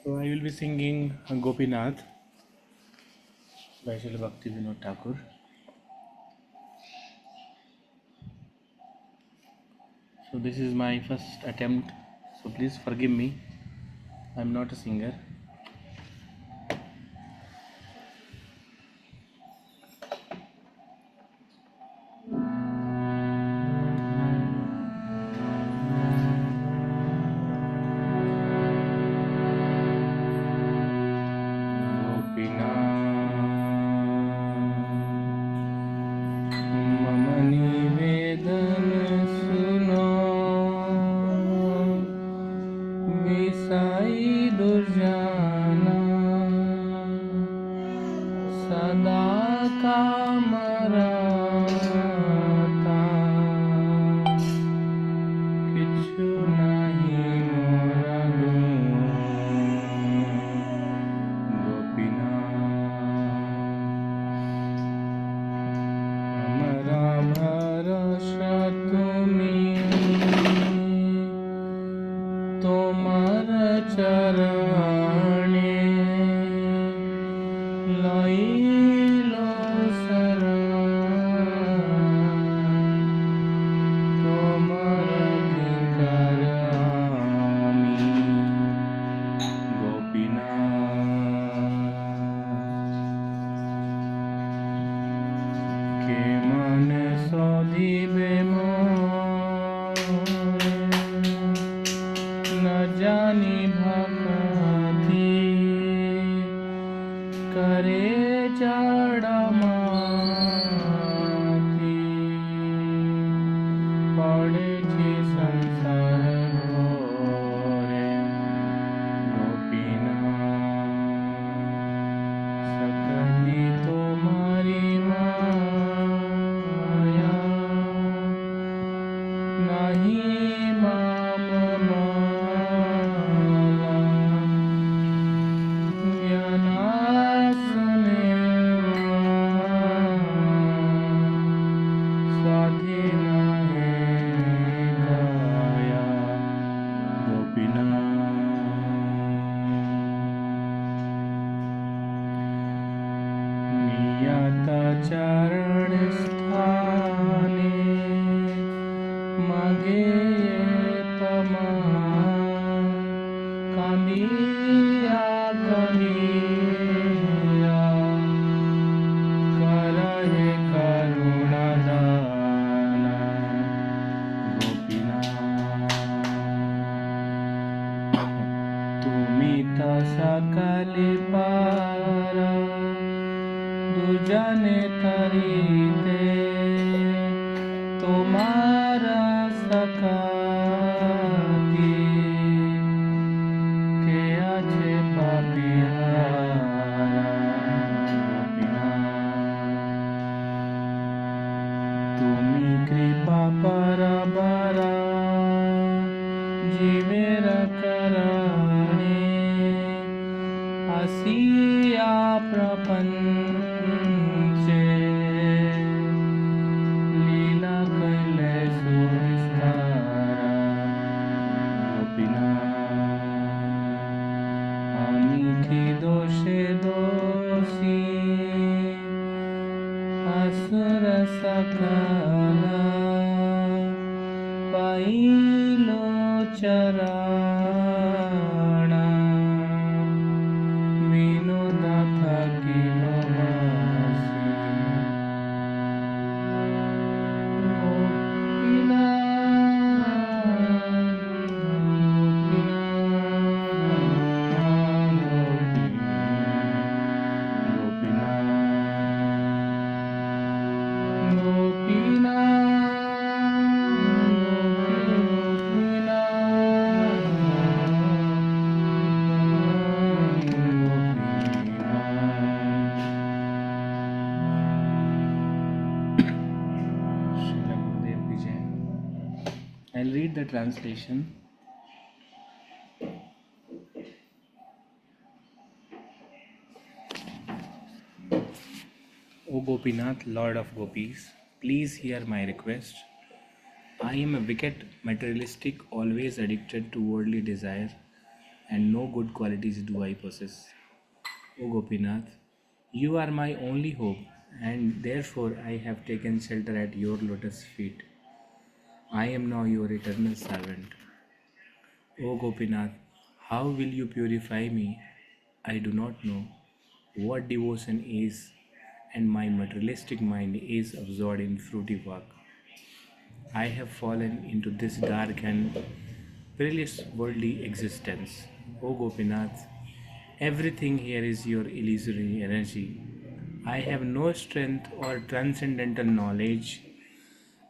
So I will be singing Gopinath by Srila Bhakti Vinod Thakur. So this is my first attempt, so please forgive me. I am not a singer. I'll read the translation. O Gopinath, Lord of Gopis, please hear my request. I am a wicked materialistic, always addicted to worldly desire. and no good qualities do I possess. O Gopinath, you are my only hope, and therefore I have taken shelter at your lotus feet. I am now your eternal servant. O Gopinath, how will you purify me? I do not know what devotion is, and my materialistic mind is absorbed in fruity work. I have fallen into this dark and perilous worldly existence. O Gopinath, everything here is your illusory energy. I have no strength or transcendental knowledge,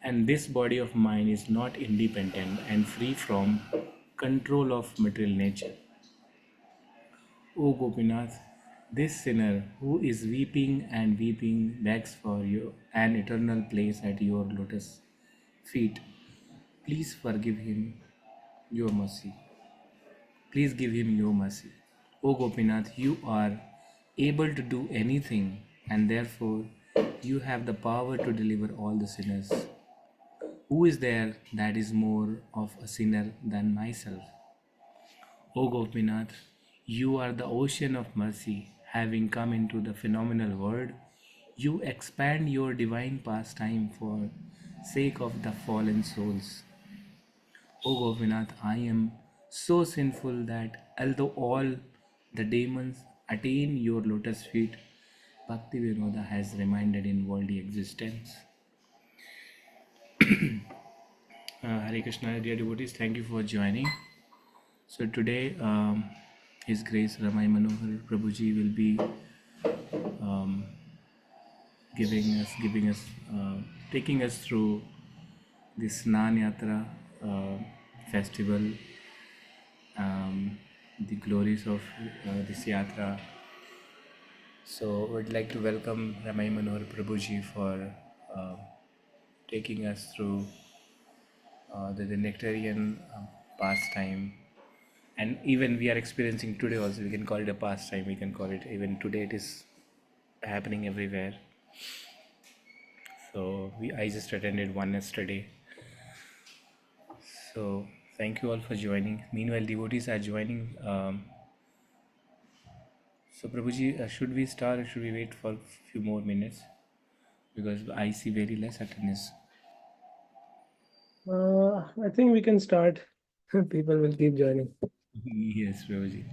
and this body of mine is not independent and free from control of material nature. O Gopinath, this sinner who is weeping and weeping begs for you an eternal place at your lotus feet. Please forgive him your mercy. Please give him your mercy. O Gopinath, you are able to do anything, and therefore you have the power to deliver all the sinners. Who is there that is more of a sinner than myself? O Gopinath, you are the ocean of mercy. Having come into the phenomenal world, you expand your divine pastime for sake of the fallen souls. O Gopinath, I am so sinful that although all the demons attain your lotus feet, Bhakti Vinoda has remained in worldly existence. Hare Krishna, dear devotees, thank you for joining. So today, His Grace Ramai Manohar Prabhuji will be um, giving us, taking us through the Snana Yatra festival, the glories of this yatra. So, would like to welcome Ramai Manohar Prabhuji for uh, taking us through the nectarian pastime, and even we are experiencing today also. We can call it a pastime. We can call it even today. It is happening everywhere. So I just attended one yesterday. So thank you all for joining. Meanwhile, devotees are joining. So Prabhuji, should we start or should we wait for a few more minutes? Because I see very less attendance. I think we can start. People will keep joining. Yes, Prabhuji.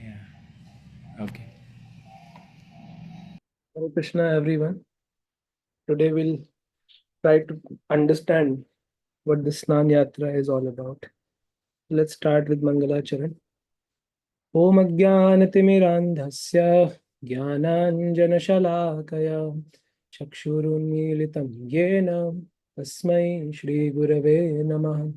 Yeah. Okay. Hare Krishna, everyone. Today we'll try to understand what the Snan Yatra is all about. Let's start with Mangalacharan. Om Ajnanatimirandhasya Jnananjanashalakaya Chakshurunmilitam Yena Tasmai Shri Gurave Namah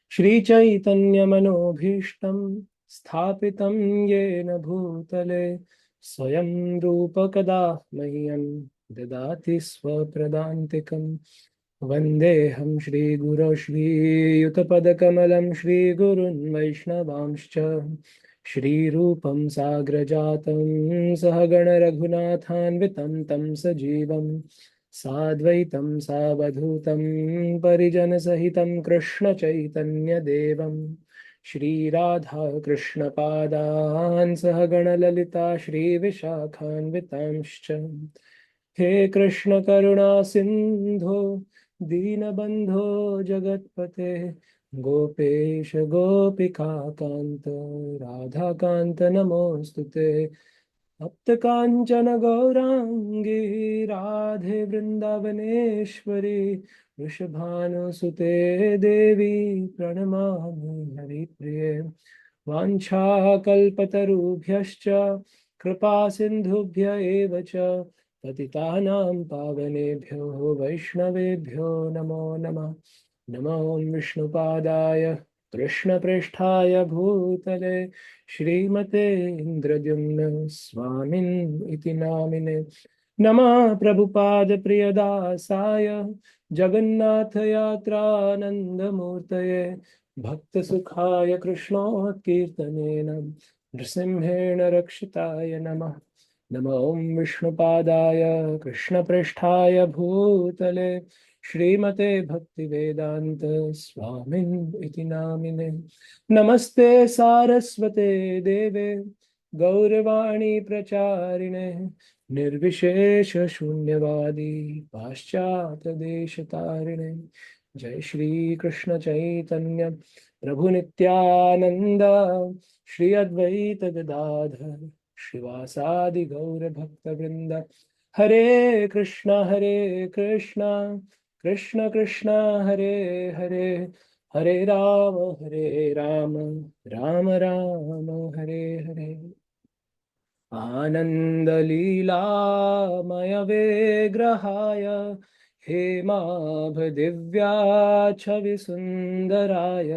Shri Chaitanya Manobhishtam Sthapitam Yena Bhutale Swayam Rupa Kada Mahyam Dadati Swapradantikam Vandeham Shri Guru Shri Yutapadakamalaam Shri Gurun Vaishnavaamscha Shri Rupam Sagrajatam Sahagana Raghunathanvitam Tam Sajivam Sadvaitam Savadhutam Parijana Sahitam Krishna Chaitanya Devam Shri Radha Krishna Padan Sahagana Lalita Shri Vishakhanvitamscha हे कृष्ण करुणा सिंधु दीनबंधो जगतपते गोपेश गोपिका कांत राधा कांत नमोस्तुते तप्त कांचन गौरांगी राधे वृंदावनेश्वरी वृषभानुसुते देवी प्रणमामि हरिप्रिये वाञ्छाकल्पतरुभ्यश्च कृपा सिन्धुभ्य एव च पतितानां पावनेभ्यो वैष्णवेभ्यो नमो नमः नमो विष्णुपादाय कृष्णप्रेष्ठाय भूतले श्रीमते इन्द्रद्युम्न स्वामिन् इति नामिने नमः प्रभुपादप्रियदासाय जगन्नाथयात्रानन्दमूर्तये भक्तसुखाय कृष्णोत्कीर्तनेन नृसिंहेण रक्षिताय नमः नमो ॐ विष्णुपादाय कृष्णप्रेष्ठाय भूतले श्रीमते भक्तिवेदांत स्वामिन् इति नामिने। नमस्ते सारस्वते देवे गौरवाणी प्रचारिणे निर्विशेष शून्यवादी पाश्चात्य देश तारिणे। जय श्री कृष्ण चैतन्य प्रभु नित्यानंद श्री अद्वैत गदाधर श्रीवासादि गौर भक्त वृंद। हरे कृष्णा कृष्ण कृष्ण हरे हरे हरे राम राम राम हरे हरे। आनन्दलीलामय विग्रहाय हेमाभदिव्याच्छविसुन्दराय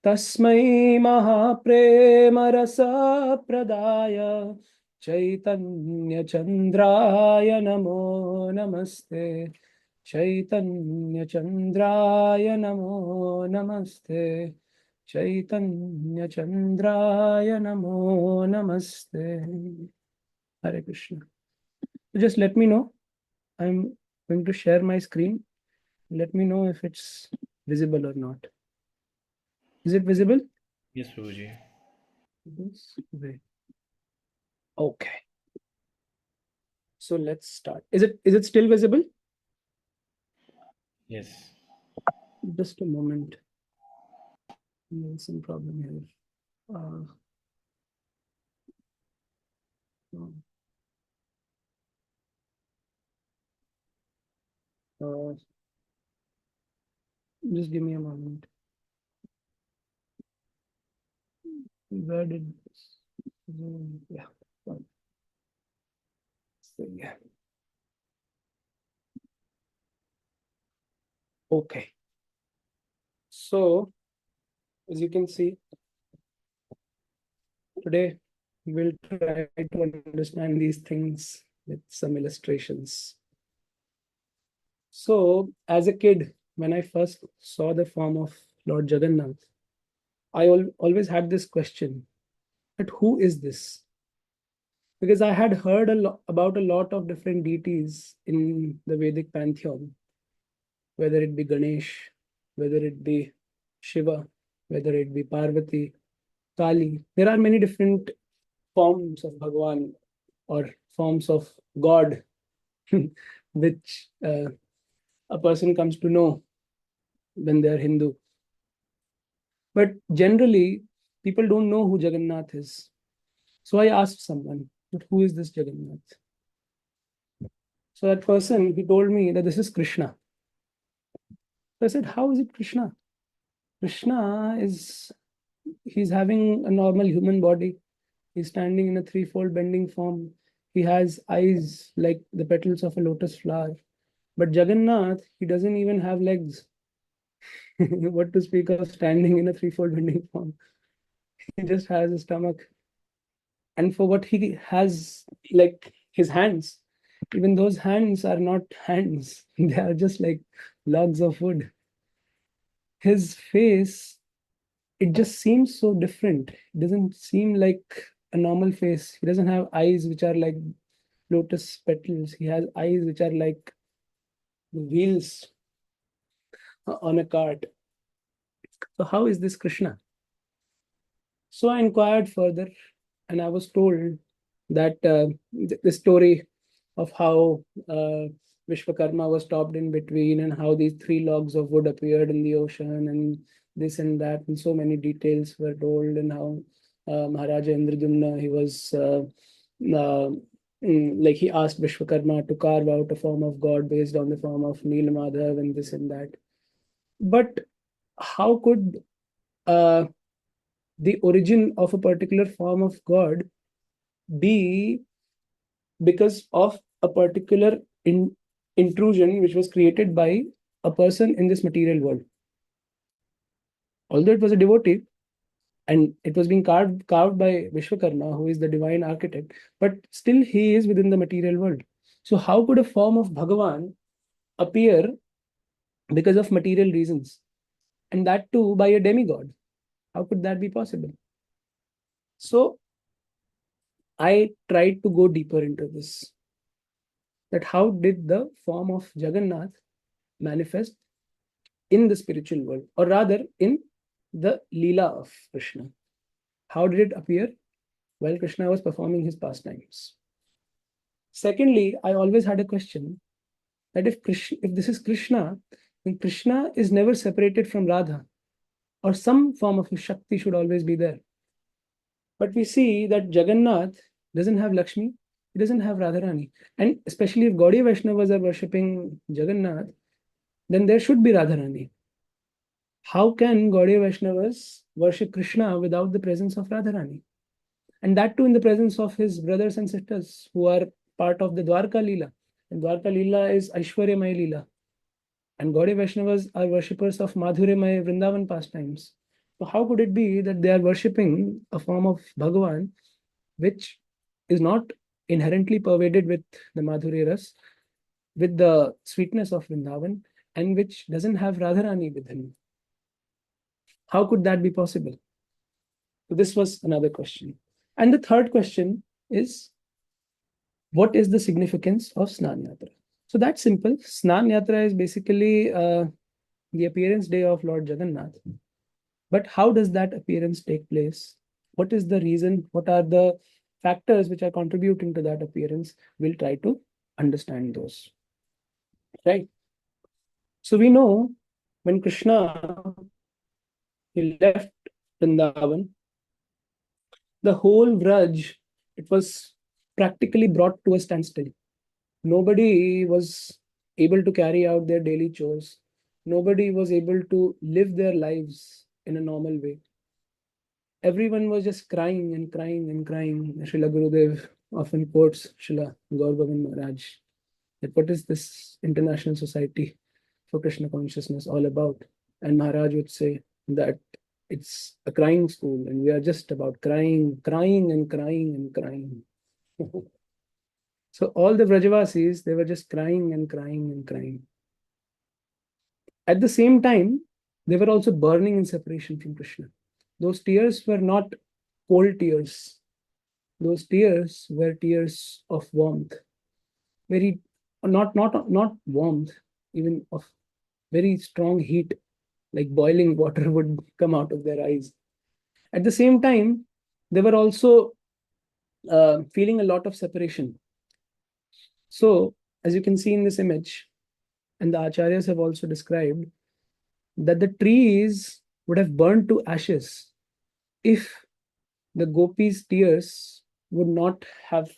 तस्मै महाप्रेमरसप्रदाय चैतन्यचन्द्राय नमो नमस्ते। चैतन्यचन्द्राय नमो नमस्ते। चैतन्यचन्द्राय नमो नमस्ते। Hare Krishna. Just let me know. I'm going to share my screen. Let me know if it's visible or not. Is it visible? Yes, Prabhuji. Yes. Great. Okay. So let's start. Is it still visible? Yes. Just a moment. There's some problem here. No. Just give me a moment. Where did this? Yeah. So, yeah. Okay. So as you can see, today we'll try to understand these things with some illustrations. So, as a kid, when I first saw the form of Lord Jagannath, I always had this question that who is this? Because I had heard about a lot of different deities in the Vedic pantheon, whether it be Ganesh, whether it be Shiva, whether it be Parvati, Kali. There are many different forms of Bhagwan or forms of God which a person comes to know when they are Hindu. But generally, people don't know who Jagannath is. So I asked someone, who is this Jagannath? So that person, he told me that this is Krishna. So I said, how is it Krishna? Krishna is, he's having a normal human body. He's standing in a threefold bending form. He has eyes like the petals of a lotus flower. But Jagannath, he doesn't even have legs. What to speak of standing in a threefold bending form? He just has a stomach. And for what he has, like his hands, even those hands are not hands, they are just like logs of wood. His face, it just seems so different. It doesn't seem like a normal face. He doesn't have eyes which are like lotus petals. He has eyes which are like wheels on a cart. So how is this Krishna? So I inquired further, and I was told that the story of how Vishwakarma was stopped in between, and how these three logs of wood appeared in the ocean, and this and that, and so many details were told, and how Maharaja Indradumna, he was like he asked Vishwakarma to carve out a form of God based on the form of Neelamadhav and this and that. But how could uh, the origin of a particular form of God be because of a particular intrusion which was created by a person in this material world? Although it was a devotee and it was being carved by Vishwakarma, who is the divine architect, but still he is within the material world. So how could a form of Bhagavan appear because of material reasons, and that too by a demigod? How could that be possible? So I tried to go deeper into this, that how did the form of Jagannath manifest in the spiritual world, or rather in the Leela of Krishna. How did it appear? While Krishna was performing his pastimes. Secondly, I always had a question that if this is Krishna, then Krishna is never separated from Radha, or some form of his Shakti should always be there. But we see that Jagannath doesn't have Lakshmi, he doesn't have Radharani. And especially if Gaudiya Vaishnavas are worshipping Jagannath, then there should be Radharani. How can Gaudiya Vaishnavas worship Krishna without the presence of Radharani? And that too in the presence of his brothers and sisters who are part of the Dwarka Leela. And Dwarka Leela is Aishwaryamaya Leela. And Gaudiya Vaishnavas are worshippers of Madhuryamaya Vrindavan pastimes. So how could it be that they are worshipping a form of Bhagavan which is not inherently pervaded with the Madhurya Ras, with the sweetness of Vrindavan, and which doesn't have Radharani with him? How could that be possible? So this was another question. And the third question is, what is the significance of Snan Yatra? So that's simple. Snan Yatra is basically the appearance day of Lord Jagannath. But how does that appearance take place? What is the reason? What are the factors which are contributing to that appearance? We'll try to understand those. Right? So we know when Krishna he left Vrindavan, the whole Vraj, it was practically brought to a standstill. Nobody was able to carry out their daily chores. Nobody was able to live their lives in a normal way. Everyone was just crying and crying and crying. Srila Gurudev often quotes Srila Gaur Govind Maharaj that what is this international society for Krishna consciousness all about? And Maharaj would say that it's a crying school and we are just about crying, crying and crying and crying. So all the Vrajavasis, they were just crying and crying and crying. At the same time, they were also burning in separation from Krishna. Those tears were not cold tears. Those tears were tears of warmth. Very not warmth, even of very strong heat, like boiling water would come out of their eyes. At the same time, they were also feeling a lot of separation. So, as you can see in this image, and the acharyas have also described, that the trees would have burned to ashes if the gopis' tears would not have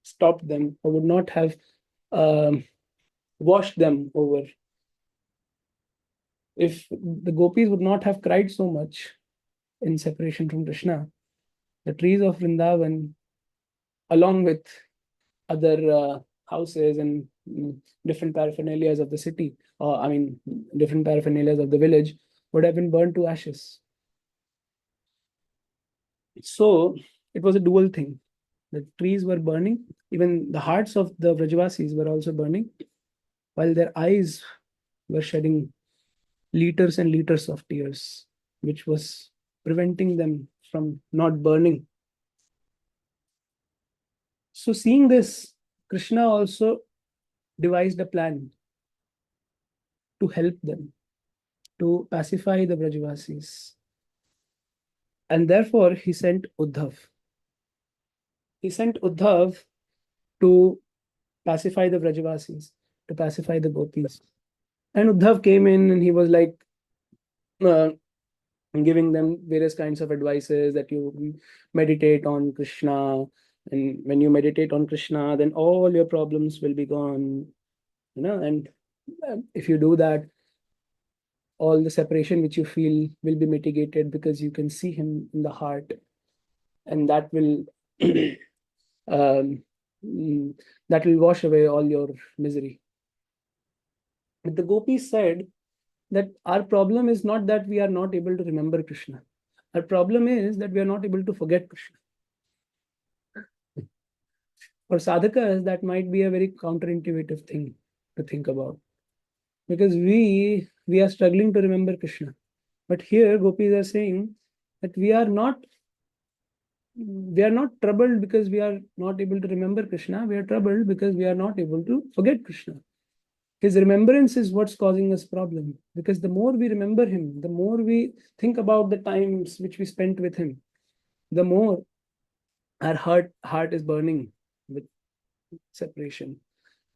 stopped them or would not have washed them over. If the gopis would not have cried so much in separation from Krishna, the trees of Vrindavan, along with other houses and different paraphernalias of the city, or different paraphernalias of the village, would have been burned to ashes. So it was a dual thing. The trees were burning, even the hearts of the Vrajavasis were also burning, while their eyes were shedding liters and liters of tears, which was preventing them from not burning. So, seeing this, Krishna also devised a plan to help them, to pacify the Vrajavasis. And therefore, he sent Uddhav. He sent Uddhav to pacify the Vrajavasis, to pacify the gopis. And Uddhav came in and he was like uh, giving them various kinds of advices that you meditate on Krishna. And when you meditate on Krishna, then all your problems will be gone. And if you do that, all the separation which you feel will be mitigated because you can see him in the heart, and that will um, that will wash away all your misery. But the gopis said that our problem is not that we are not able to remember Krishna. Our problem is that we are not able to forget Krishna. For sadhakas, that might be a very counterintuitive thing to think about, because we are struggling to remember Krishna. But here gopis are saying that we are not troubled because we are not able to remember Krishna. We are troubled because we are not able to forget Krishna. His remembrance is what's causing us problem, because the more we remember him, the more we think about the times which we spent with him, the more our heart is burning with separation.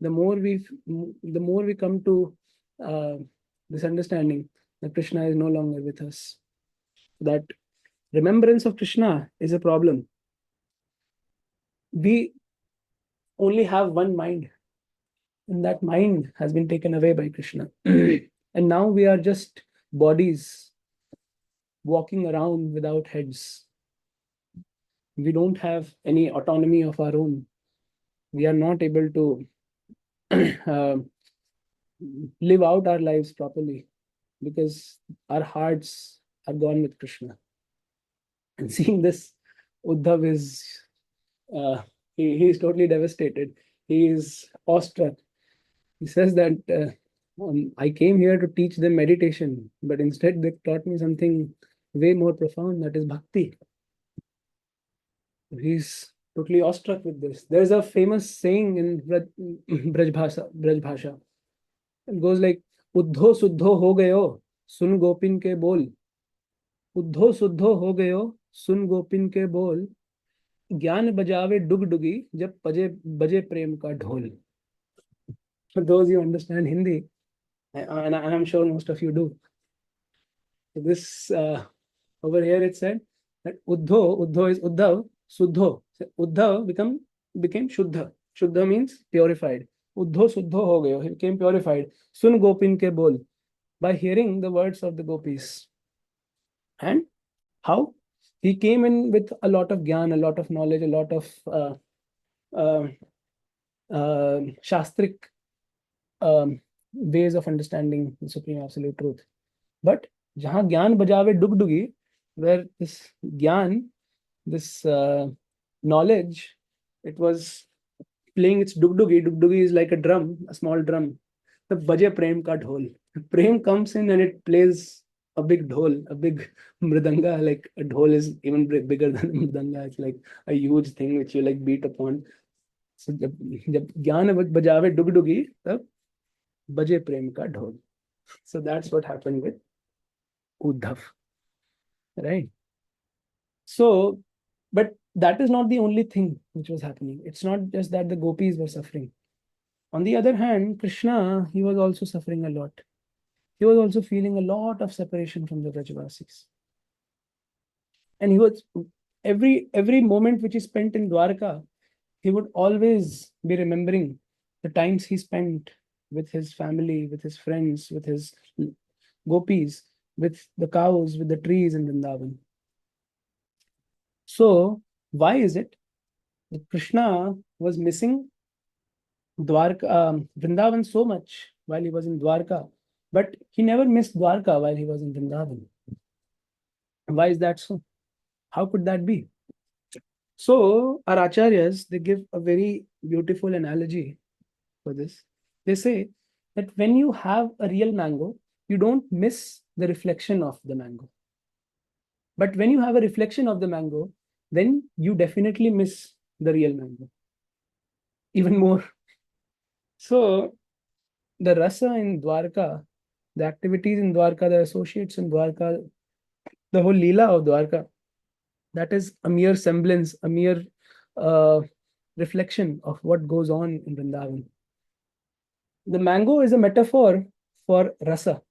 The more we come to uh, this understanding that Krishna is no longer with us, that remembrance of Krishna is a problem. We only have one mind, and that mind has been taken away by Krishna. And now we are just bodies walking around without heads. We don't have any autonomy of our own. We are not able to uh, live out our lives properly because our hearts are gone with Krishna. And seeing this, Uddhav is he is totally devastated. He is awestruck. He says that I came here to teach them meditation, but instead they taught me something way more profound, that is bhakti. He's totally awestruck with this. There's a famous saying in Braj Bhasha. It goes like, Uddho Suddho ho gayo, sun gopin ke bol. उद्धो सुद्धो हो गयो, सुन गोपिन के बोल, ज्ञान बजावे डुगडुगी, जब बजे बजे प्रेम का ढोल. For those you understand Hindi, and I'm sure most of you do, this over here it said that Uddho is Uddhav, Suddho. So Uddhav became Shuddha. Shuddha means purified. Uddho Suddho ho gayo, he became purified. Sun Gopin ke bol, by hearing the words of the gopis. And how? He came in with a lot of gyan, a lot of knowledge, a lot of uh, shastric ways of understanding the supreme absolute truth. But jahan gyan bajave dugdugi, where this gyan, this knowledge, it was playing its dugdugi. Dugdugi is like a drum, a small drum. The baje prem ka dhol. Prem comes in and it plays a big dhol, a big mridanga. Like a dhol is even bigger than a mridanga. It's like a huge thing which you like beat upon. So जब ज्ञान बजावे डुगडुगी, तब बजे प्रेम का ढोल. So that's what happened with Uddhav, right? So, but that is not the only thing which was happening. It's not just that the gopis were suffering. On the other hand, Krishna, he was also suffering a lot. He was also feeling a lot of separation from the Brajavasis. And he was every moment which he spent in Dwarka, he would always be remembering the times he spent with his family, with his friends, with his gopis, with the cows, with the trees in Vrindavan. So, why is it that Krishna was missing Dwarka, Vrindavan so much while he was in Dwarka, but he never missed Dwarka while he was in Vrindavan? Why is that so? How could that be? So, our acharyas, they give a very beautiful analogy for this. They say that when you have a real mango, you don't miss the reflection of the mango. But when you have a reflection of the mango, then you definitely miss the real mango even more. So, the rasa in Dwarka, the activities in Dwarka, the associates in Dwarka, the whole Leela of Dwarka, that is a mere semblance, a mere uh, reflection of what goes on in Vrindavan. The mango is a metaphor for rasa.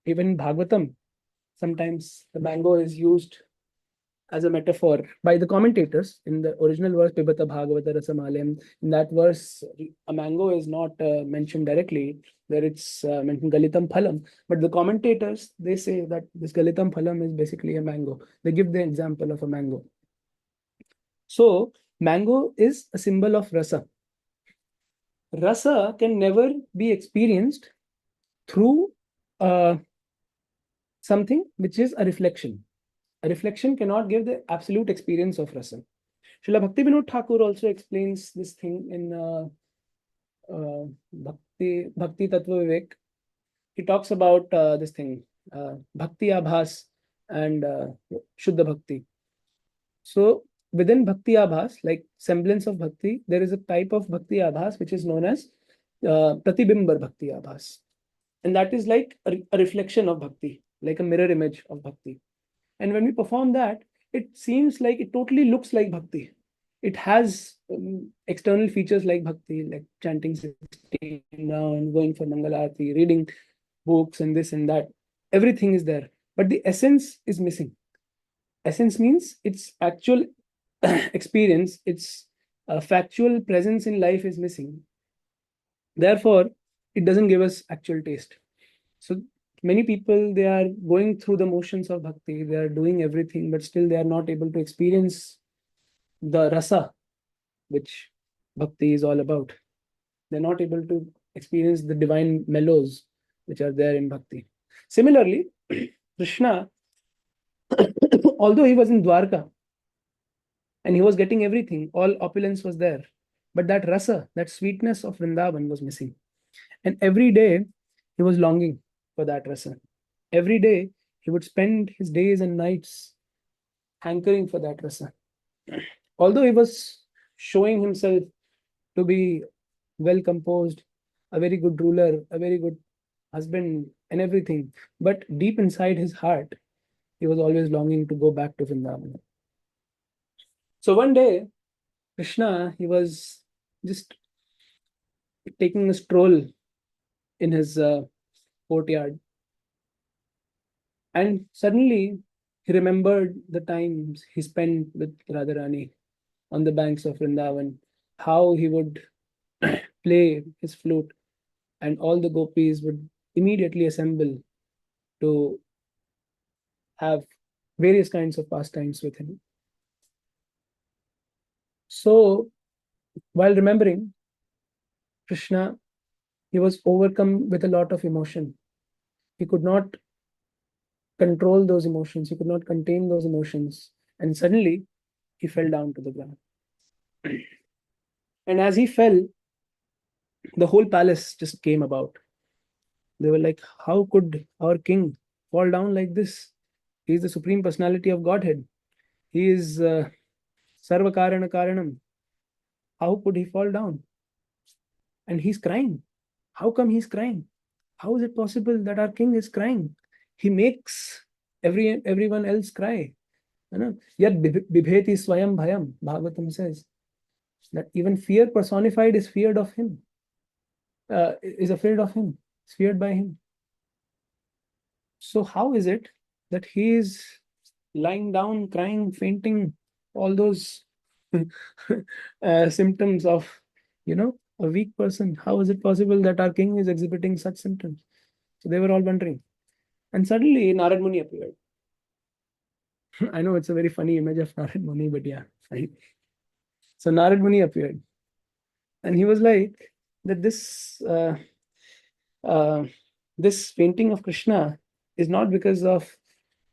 Even in Bhagavatam, sometimes the mango is used as a metaphor by the commentators. In the original verse, Pibata Bhagavata Rasamalem, in that verse, a mango is not mentioned directly, where it's mentioned Galitam Phalam. But the commentators, they say that this Galitam Phalam is basically a mango. They give the example of a mango. So, mango is a symbol of rasa. Rasa can never be experienced through something which is a reflection. A reflection cannot give the absolute experience of rasa. Srila Bhaktivinoda Thakur also explains this thing in Bhakti Tattva Vivek. He talks about this thing, Bhakti Abhas and Shuddha Bhakti. So within Bhakti Abhas, like semblance of Bhakti, there is a type of Bhakti Abhas which is known as pratibimbar bhakti abhas. And that is like a reflection of bhakti, like a mirror image of bhakti. And when we perform that, it seems like it totally looks like bhakti. It has external features like bhakti, like chanting 16 rounds, going for Mangalarti, reading books, and this and that. Everything is there. But the essence is missing. Essence means its actual experience, its factual presence in life is missing. Therefore, it doesn't give us actual taste. So many people, they are going through the motions of bhakti, they are doing everything, but still they are not able to experience the rasa which bhakti is all about. They're not able to experience the divine mellows which are there in bhakti. Similarly, Krishna, although he was in Dwarka and he was getting everything, all opulence was there, but that rasa, that sweetness of Vrindavan was missing. And every day he was longing for that rasa. Every day he would spend his days and nights hankering for that rasa. Although he was showing himself to be well composed, a very good ruler, a very good husband, and everything, but deep inside his heart, he was always longing to go back to Vrindavan. So one day, Krishna, he was just taking a stroll in his courtyard, and suddenly he remembered the times he spent with Radharani on the banks of Vrindavan, how he would play his flute, and all the gopis would immediately assemble to have various kinds of pastimes with him. So, while remembering Krishna, he was overcome with a lot of emotion. He could not control those emotions, he could not contain those emotions, and suddenly he fell down to the ground. And as he fell, the whole palace just came about. They were like, how could our king fall down like this? He is the supreme personality of Godhead. He is Sarva Karana Karanam. How could he fall down? And he's crying. How come he's crying? How is it possible that our king is crying? He makes everyone else cry. You know, yet bibheti swayam bhayam, Bhagavatam says that even fear personified is feared of him, is afraid of him, is feared by him. So how is it that he is lying down, crying, fainting, all those symptoms of, a weak person? How is it possible that our king is exhibiting such symptoms? So they were all wondering. And suddenly Narad Muni appeared. I know it's a very funny image of Narad Muni, but yeah, fine. So Narad Muni appeared, and he was like that uh, this painting of Krishna is not because of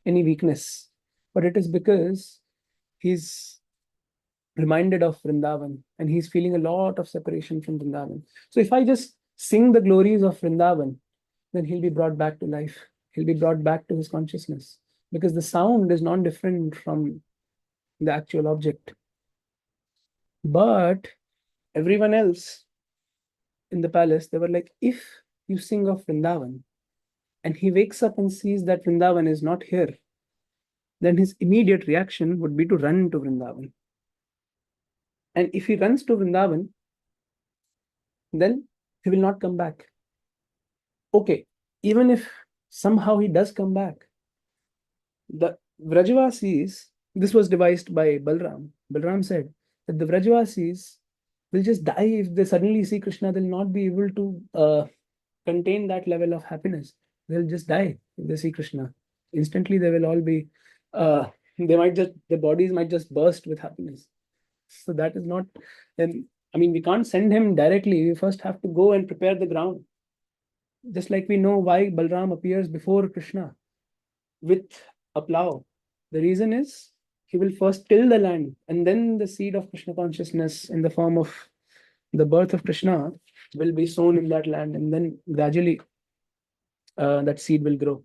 any weakness, but it is because he's reminded of Vrindavan and he's feeling a lot of separation from Vrindavan. So if I just sing the glories of Vrindavan, then he'll be brought back to life. He'll be brought back to his consciousness because the sound is not different from the actual object. But everyone else in the palace, they were like, if you sing of Vrindavan and he wakes up and sees that Vrindavan is not here, then his immediate reaction would be to run to Vrindavan. And if he runs to Vrindavan, then he will not come back. Okay, even if somehow he does come back, the Vrajavasis, this was devised by Balram. Balram said that the Vrajavasis will just die if they suddenly see Krishna. They'll not be able to contain that level of happiness. They'll just die if they see Krishna. Instantly, they will all be, their bodies might just burst with happiness. So that is not, then, I mean, we can't send him directly. We first have to go and prepare the ground. Just like we know why Balram appears before Krishna with a plow. The reason is he will first till the land, and then the seed of Krishna consciousness in the form of the birth of Krishna will be sown in that land, and then gradually that seed will grow.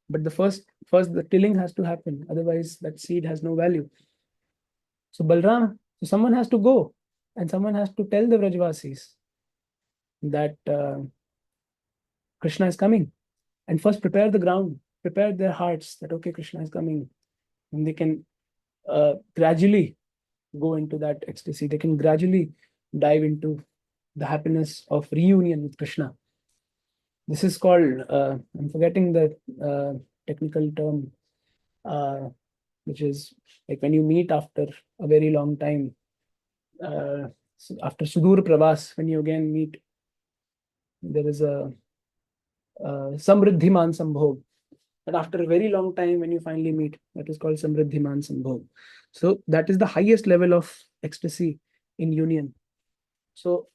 But first the tilling has to happen, otherwise that seed has no value. So someone has to go, and someone has to tell the Vrajvasis that Krishna is coming, and first prepare the ground, prepare their hearts that okay, Krishna is coming, and they can gradually go into that ecstasy. They can gradually dive into the happiness of reunion with Krishna. This is called, I'm forgetting the technical term, uh, which is like when you meet after a very long time, after Sudur Pravas, when you again meet, there is a Samriddhiman Sambhog. That after a very long time, when you finally meet, that is called Samriddhiman Sambhog. So that is the highest level of ecstasy in union. So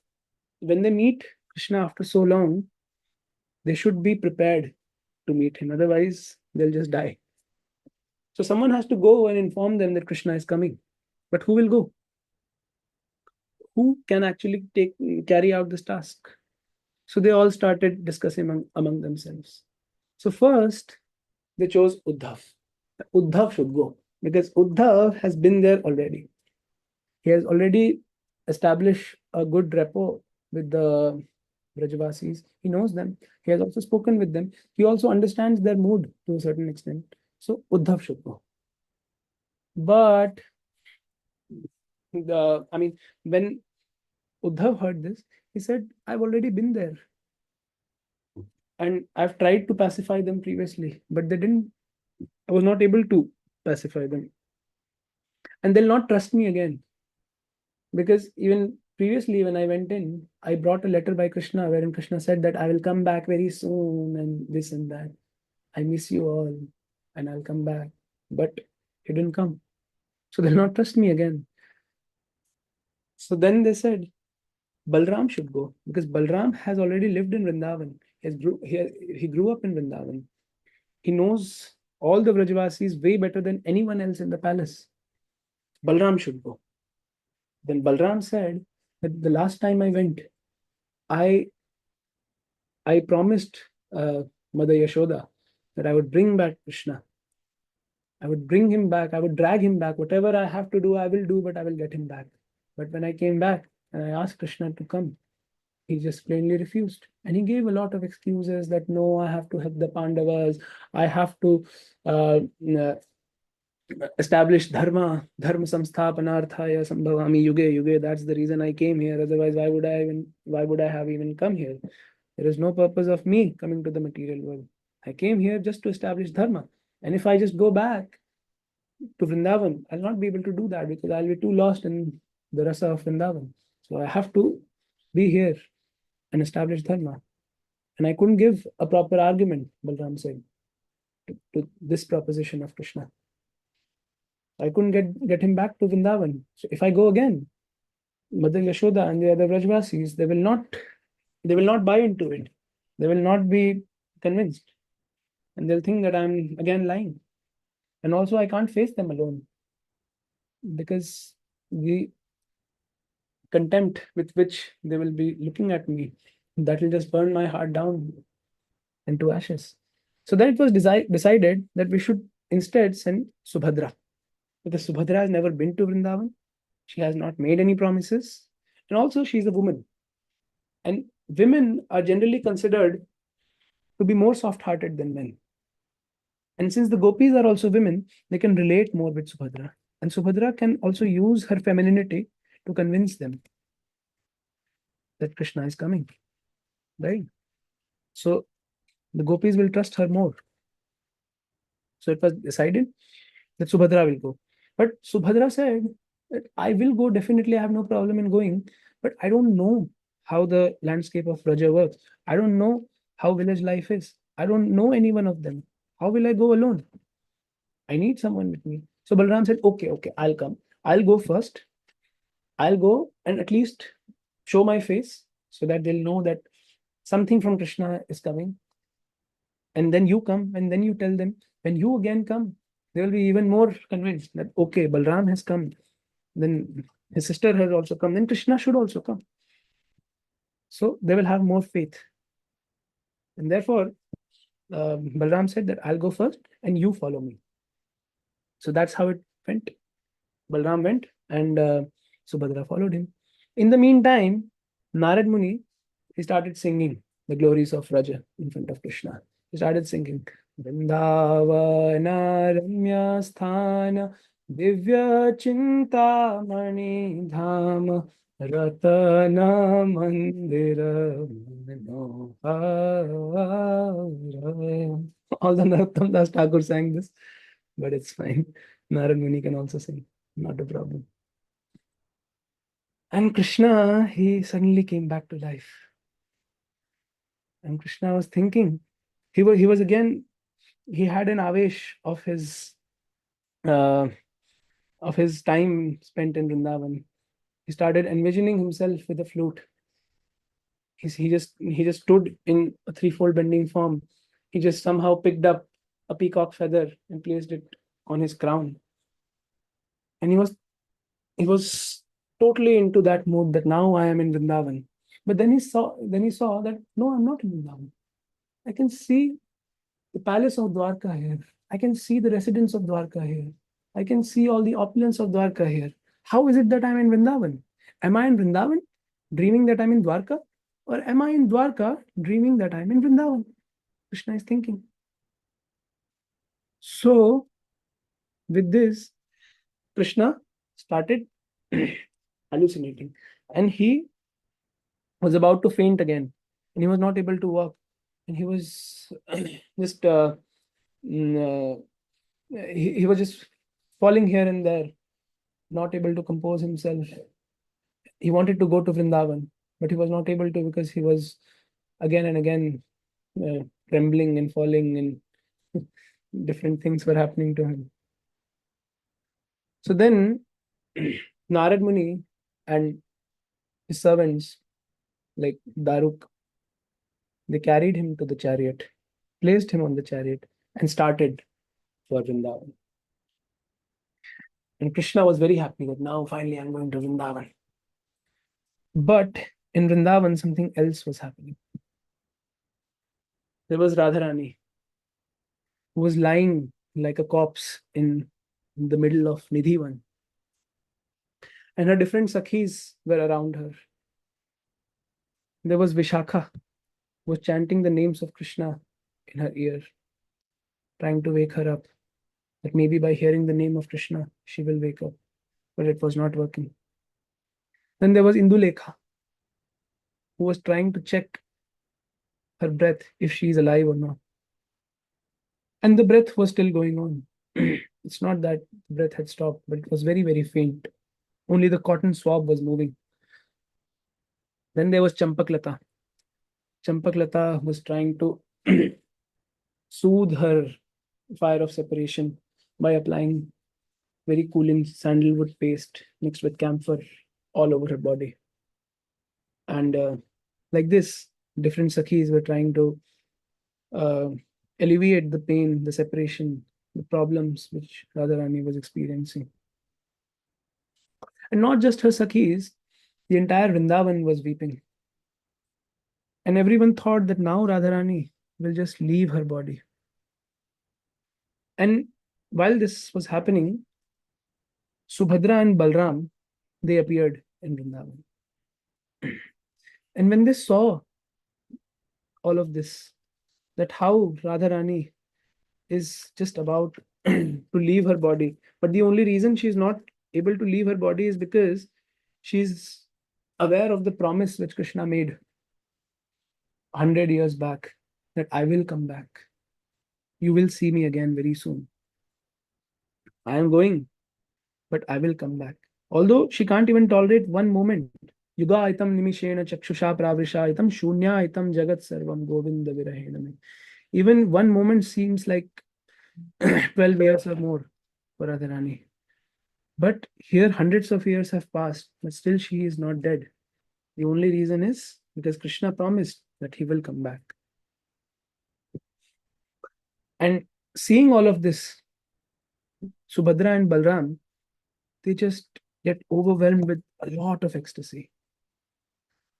when they meet Krishna after so long, they should be prepared to meet him. Otherwise, they'll just die. So someone has to go and inform them that Krishna is coming. But who will go? Who can actually carry out this task? So they all started discussing among themselves. So first, they chose Uddhav. Uddhav should go because Uddhav has been there already. He has already established a good rapport with the Brajavasis. He knows them. He has also spoken with them. He also understands their mood to a certain extent. So Uddhav should go. But when Uddhav heard this, he said, I've already been there. And I've tried to pacify them previously, but I was not able to pacify them. And they'll not trust me again. Because even previously, when I went in, I brought a letter by Krishna wherein Krishna said that I will come back very soon and this and that. I miss you all and I'll come back. But he didn't come. So they'll not trust me again. So then they said, Balram should go because Balram has already lived in Vrindavan. He grew up in Vrindavan. He knows all the Vrajavasis way better than anyone else in the palace. Balram should go. Then Balram said that the last time I went, I I promised Mother Yashoda that I would bring back Krishna. I would bring him back. I would drag him back. Whatever I have to do, I will do, but I will get him back. But when I came back and I asked Krishna to come, he just plainly refused. And he gave a lot of excuses that no, I have to help the Pandavas. I have to uh, establish dharma samsthapanarthaya sambhavami yuge. That's the reason I came here. Otherwise, why would I have even come here? There is no purpose of me coming to the material world. I came here just to establish dharma. And if I just go back to Vrindavan, I'll not be able to do that because I'll be too lost in the rasa of Vrindavan. So I have to be here and establish dharma. And I couldn't give a proper argument, Balram said, to this proposition of Krishna. I couldn't get him back to Vrindavan. So if I go again, Mother Yashoda and the other Vrajvasis, they will not buy into it. They will not be convinced. And they'll think that I'm again lying. And also I can't face them alone because the contempt with which they will be looking at me, that will just burn my heart down into ashes. So then it was decided that we should instead send Subhadra. Because Subhadra has never been to Vrindavan. She has not made any promises. And also she's a woman. And women are generally considered to be more soft-hearted than men. And since the gopis are also women, they can relate more with Subhadra. And Subhadra can also use her femininity to convince them that Krishna is coming. Right? So the gopis will trust her more. So it was decided that Subhadra will go. But Subhadra said that I will go, definitely, I have no problem in going, but I don't know how the landscape of Raja works. I don't know how village life is. I don't know any one of them. How will I go alone? I need someone with me. So Balram said, okay, I'll come. I'll go first. I'll go and at least show my face so that they'll know that something from Krishna is coming. And then you come and then you tell them. When you again come, they will be even more convinced that, okay, Balram has come. Then his sister has also come. Then Krishna should also come. So they will have more faith. And therefore, Balram said that I'll go first and you follow me. So that's how it went. Balram went and Subhadra followed him. In the meantime, Narad Muni he started singing the glories of Raja in front of Krishna. He started singing Vrindavana Ramya Sthana Divya Chintamani Dhama Ratana Mandira Manohar. All the Narottam Das Thakur sang this, but it's fine. Narad Muni can also sing, not a problem. And Krishna, he suddenly came back to life. And Krishna was thinking, he was again, he had an avesh uh, of his time spent in Vrindavan. He started envisioning himself with a flute. He just stood in a threefold bending form. He just somehow picked up a peacock feather and placed it on his crown. And he was totally into that mood that now I am in Vrindavan. But then he saw that no, I'm not in Vrindavan. I can see the palace of Dwarka here. I can see the residence of Dwarka here. I can see all the opulence of Dwarka here. How is it that I'm in Vrindavan? Am I in Vrindavan dreaming that I'm in Dwarka? Or am I in Dwarka dreaming that I'm in Vrindavan? Krishna is thinking. So, with this, Krishna started hallucinating. And he was about to faint again. And he was not able to walk. And he was just mm, he was just falling here and there, not able to compose himself. He wanted to go to Vrindavan, but he was not able to because he was again and again trembling and falling, and different things were happening to him. So then Narad Muni and his servants, like Daruk, they carried him to the chariot, placed him on the chariot, and started for Vrindavan. And Krishna was very happy that now finally I'm going to Vrindavan. But in Vrindavan, something else was happening. There was Radharani, who was lying like a corpse in the middle of Nidhivan. And her different Sakhis were around her. There was Vishakha, who was chanting the names of Krishna in her ear, trying to wake her up. That maybe by hearing the name of Krishna, she will wake up. But it was not working. Then there was Indulekha, who was trying to check her breath if she is alive or not. And the breath was still going on. It's not that the breath had stopped, but it was very, very faint. Only the cotton swab was moving. Then there was Champaklata. Champaklata was trying to soothe her fire of separation by applying very cooling sandalwood paste mixed with camphor all over her body. And like this, different Sakhis were trying to uh, alleviate the pain, the separation, the problems which Radharani was experiencing. And not just her Sakhis, the entire Vrindavan was weeping. And everyone thought that now Radharani will just leave her body. And while this was happening, Subhadra and Balram, they appeared in Vrindavan. And when they saw all of this, that how Radharani is just about to leave her body, but the only reason she's not able to leave her body is because she's aware of the promise which Krishna made 100 years back, that I will come back. You will see me again very soon. I am going, but I will come back. Although she can't even tolerate one moment. Yuga itam nimishena chakshusha pravrisha itam shunya itam jagat sarvam govinda virahena. Even one moment seems like 12 years or more for Radharani. But here hundreds of years have passed, but still she is not dead. The only reason is because Krishna promised that he will come back. And seeing all of this, Subhadra and Balram, they just get overwhelmed with a lot of ecstasy.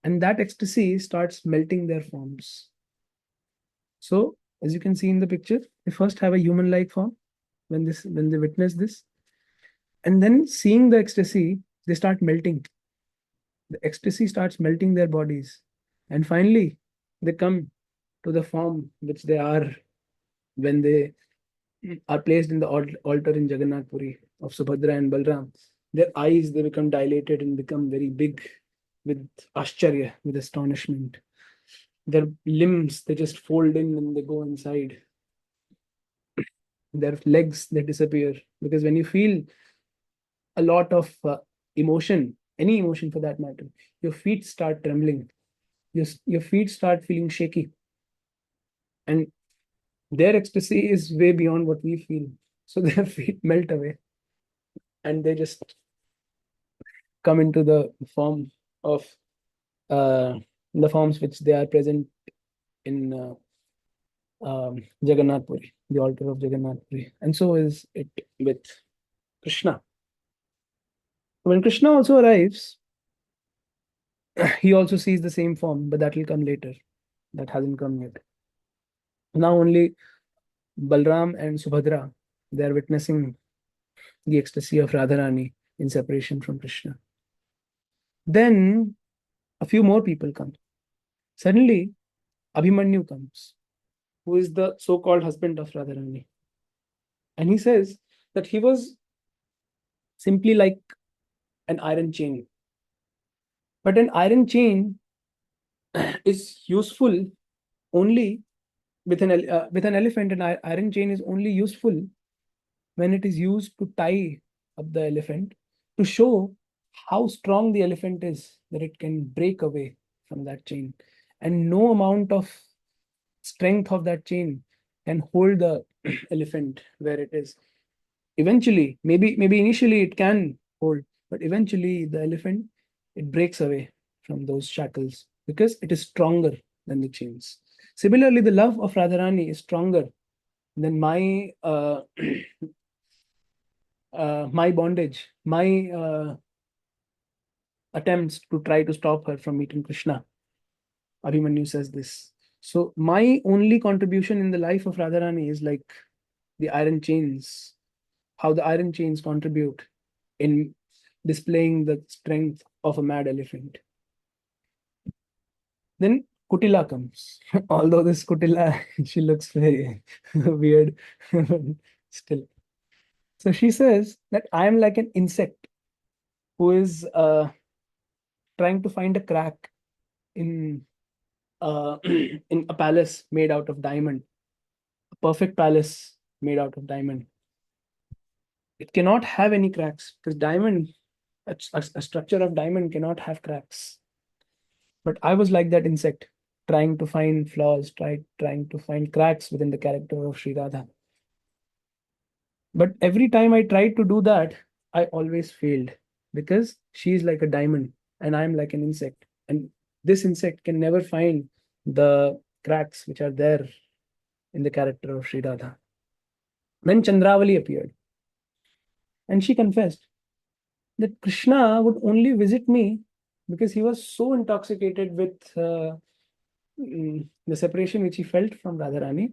And that ecstasy starts melting their forms. So, as you can see in the picture, they first have a human-like form when they witness this. And then seeing the ecstasy, they start melting. The ecstasy starts melting their bodies. And finally, they come to the form which they are when they are placed in the altar in Jagannath Puri of Subhadra and Balram. Their eyes, they become dilated and become very big with ashcharya, with astonishment. Their limbs, they just fold in and they go inside. Their legs, they disappear. Because when you feel a lot of emotion, any emotion for that matter, your feet start trembling. Your feet start feeling shaky. And their ecstasy is way beyond what we feel. So their feet melt away and they just come into of uh, the forms which they are present in Jagannath Puri, the altar of Jagannath Puri. And so is it with Krishna. When Krishna also arrives, he also sees the same form, but that will come later. That hasn't come yet. Now only Balram and Subhadra, they are witnessing the ecstasy of Radharani in separation from Krishna. Then a few more people come. Suddenly, Abhimanyu comes, who is the so-called husband of Radharani. And he says that he was simply like an iron chain. But an iron chain is useful only with an elephant. An iron chain is only useful when it is used to tie up the elephant to show how strong the elephant is, that it can break away from that chain. And no amount of strength of that chain can hold the elephant where it is. Eventually, maybe initially it can hold, but eventually the elephant, it breaks away from those shackles because it is stronger than the chains. Similarly, the love of Radharani is stronger than my bondage, my attempts to try to stop her from meeting Krishna. Abhimanyu says this. So my only contribution in the life of Radharani is like the iron chains, how the iron chains contribute in displaying the strength of a mad elephant. Then Kutila comes. Although this Kutila, she looks very weird still. So she says that I am like an insect who is trying to find a crack in in a palace made out of diamond, a perfect palace made out of diamond. It cannot have any cracks because diamond, a structure of diamond cannot have cracks. But I was like that insect, trying to find flaws, trying to find cracks within the character of Sri Radha. But every time I tried to do that, I always failed because she is like a diamond and I'm like an insect. And this insect can never find the cracks which are there in the character of Sri Radha. Then Chandravali appeared and she confessed that Krishna would only visit me because he was so intoxicated with the separation which he felt from Radharani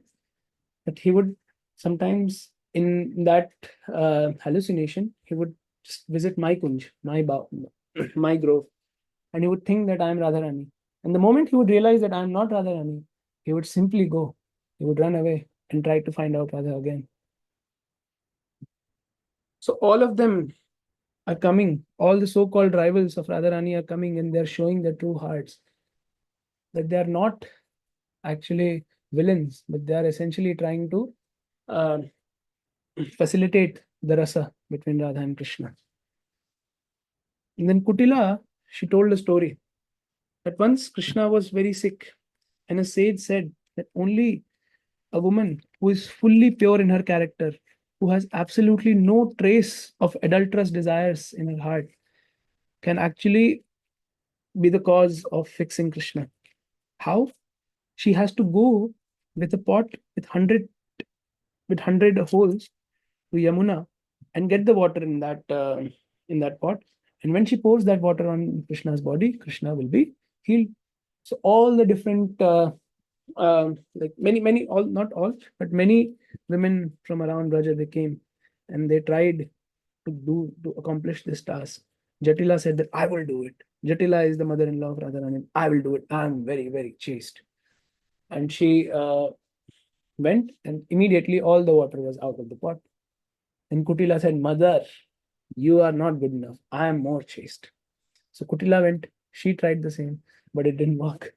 that he would sometimes, in that hallucination, he would just visit my kunj, my grove, and he would think that I am Radharani. And the moment he would realize that I am not Radharani, he would simply go. He would run away and try to find out Radha again. So all of them are coming. All the so-called rivals of Radharani are coming, and they're showing their true hearts. That they are not actually villains, but they are essentially trying to uh, facilitate the rasa between Radha and Krishna. And then Kutila, she told a story that once Krishna was very sick, and a sage said that only a woman who is fully pure in her character, who has absolutely no trace of adulterous desires in her heart, can actually be the cause of fixing Krishna. How? She has to go with a pot with 100 holes to Yamuna and get the water in that pot. And when she pours that water on Krishna's body, Krishna will be healed. So all the different like many all not all but many women from around Raja, they came and they tried to accomplish this task. Jatila said that I will do it. Jatila is the mother-in-law of Radharani. I will do it. I'm very, very chaste. And she went, and immediately all the water was out of the pot. And Kutila said, Mother, you are not good enough. I am more chaste. So Kutila went. She tried the same, but it didn't work.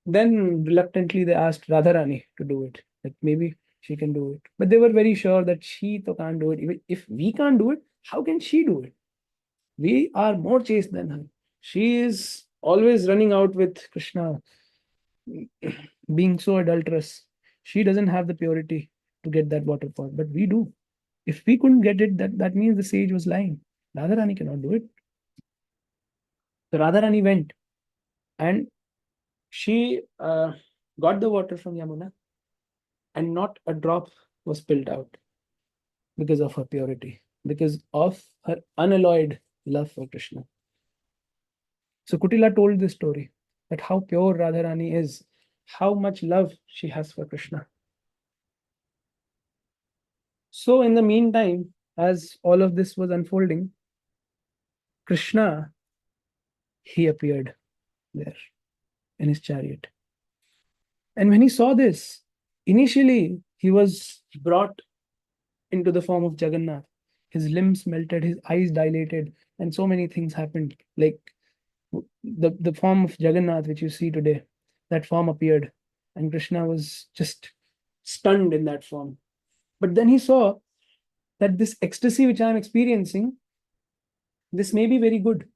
Then reluctantly they asked Radharani to do it. Like maybe she can do it. But they were very sure that she to can't do it. Even if we can't do it, how can she do it? We are more chaste than her. She is always running out with Krishna, being so adulterous. She doesn't have the purity to get that water pot, but we do. If we couldn't get it, that means the sage was lying. Radharani cannot do it. So Radharani went, and she got the water from Yamuna, and not a drop was spilled out because of her purity, because of her unalloyed love for Krishna. So Kutila told this story, that how pure Radharani is, how much love she has for Krishna. So in the meantime, as all of this was unfolding, Krishna, he appeared there in his chariot. And when he saw this, initially he was brought into the form of Jagannath. His limbs melted, his eyes dilated, and so many things happened. Like the form of Jagannath, which you see today, that form appeared, and Krishna was just stunned in that form. But then he saw that this ecstasy which I am experiencing, this may be very good,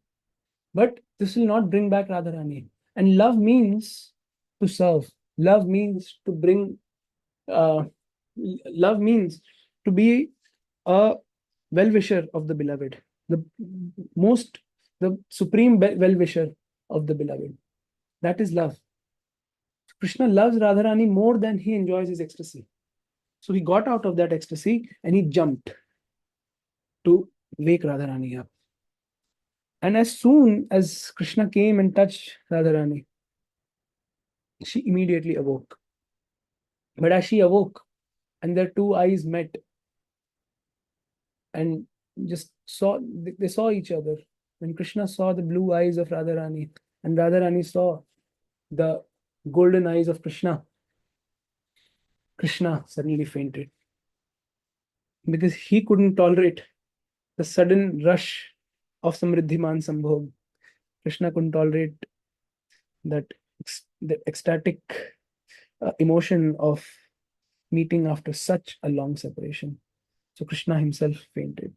but this will not bring back Radharani. And love means to serve. Love means to bring. Uh, love means to be a well-wisher of the beloved, the most, the supreme well-wisher of the beloved. That is love. Krishna loves Radharani more than he enjoys his ecstasy. So he got out of that ecstasy and he jumped to wake Radharani up. And as soon as Krishna came and touched Radharani, she immediately awoke. But as she awoke and their two eyes met and just saw, they saw each other. When Krishna saw the blue eyes of Radharani and Radharani saw the golden eyes of Krishna, Krishna suddenly fainted because he couldn't tolerate the sudden rush of Samriddhiman Sambhog. Krishna couldn't tolerate that the ecstatic emotion of meeting after such a long separation. So Krishna himself fainted.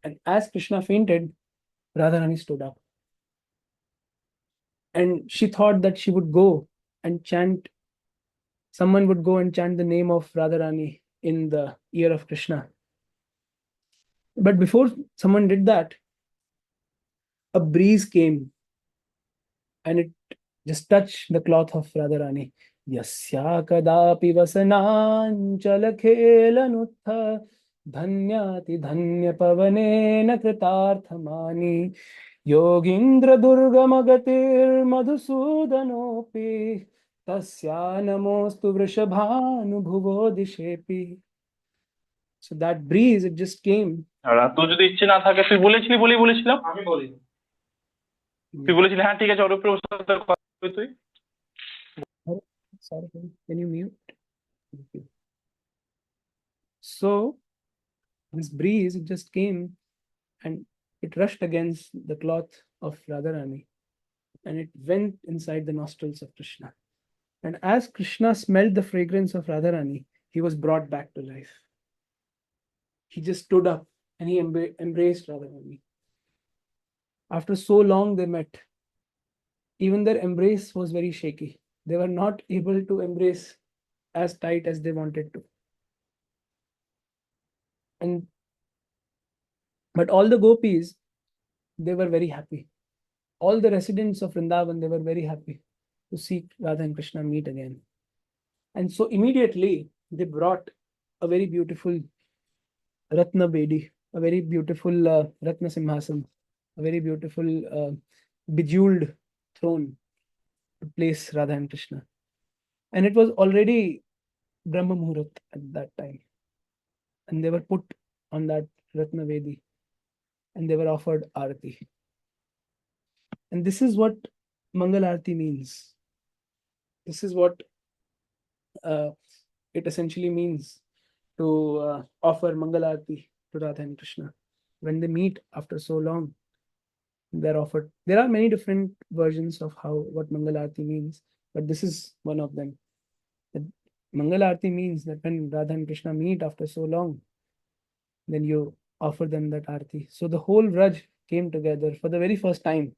And as Krishna fainted, Radharani stood up. And she thought that she would go and chant, someone would go and chant the name of Radharani in the ear of Krishna. But before someone did that, a breeze came and it just touched the cloth of Radharani. Yasya kadapi vasananchal khelanutha dhanyati dhanya pavanena kritarthamani yogindra durgamagatir madhusudanopi tasya namostu vrishabhanu bhuvo dishepi. So that breeze, it just came. আর তোর যদি ইচ্ছে না থাকে তুই বলেছিলি বলেই বলেছিলাম আমি বলিনি। তুই বলেছিলি হ্যাঁ ঠিক আছে ওর উপরে ওর সাথে কথা বলবি তুই Oh, sorry, can you mute? Thank you. So this breeze, it just came and it rushed against the cloth of Radharani and it went inside the nostrils of Krishna. And as Krishna smelled the fragrance of Radharani, he was brought back to life. He just stood up and he embraced Radharani. After so long they met. Even their embrace was very shaky. They were not able to embrace as tight as they wanted to. But all the gopis, they were very happy. All the residents of Vrindavan, they were very happy to see Radha and Krishna meet again. And so immediately they brought a very beautiful Ratna Bedi, a very beautiful Ratna Simhasan, a very beautiful bejeweled throne to place Radha and Krishna. And it was already Brahma Muhurat at that time. And they were put on that Ratna Vedi and they were offered Arati. And this is what Mangal Arati means. This is what it essentially means to offer Mangal Arati to Radha and Krishna. When they meet after so long, they're offered. There are many different versions of what Mangal Arati means, but this is one of them. That Mangal Arati means that when Radha and Krishna meet after so long, then you offer them that Arati. So the whole Raj came together for the very first time.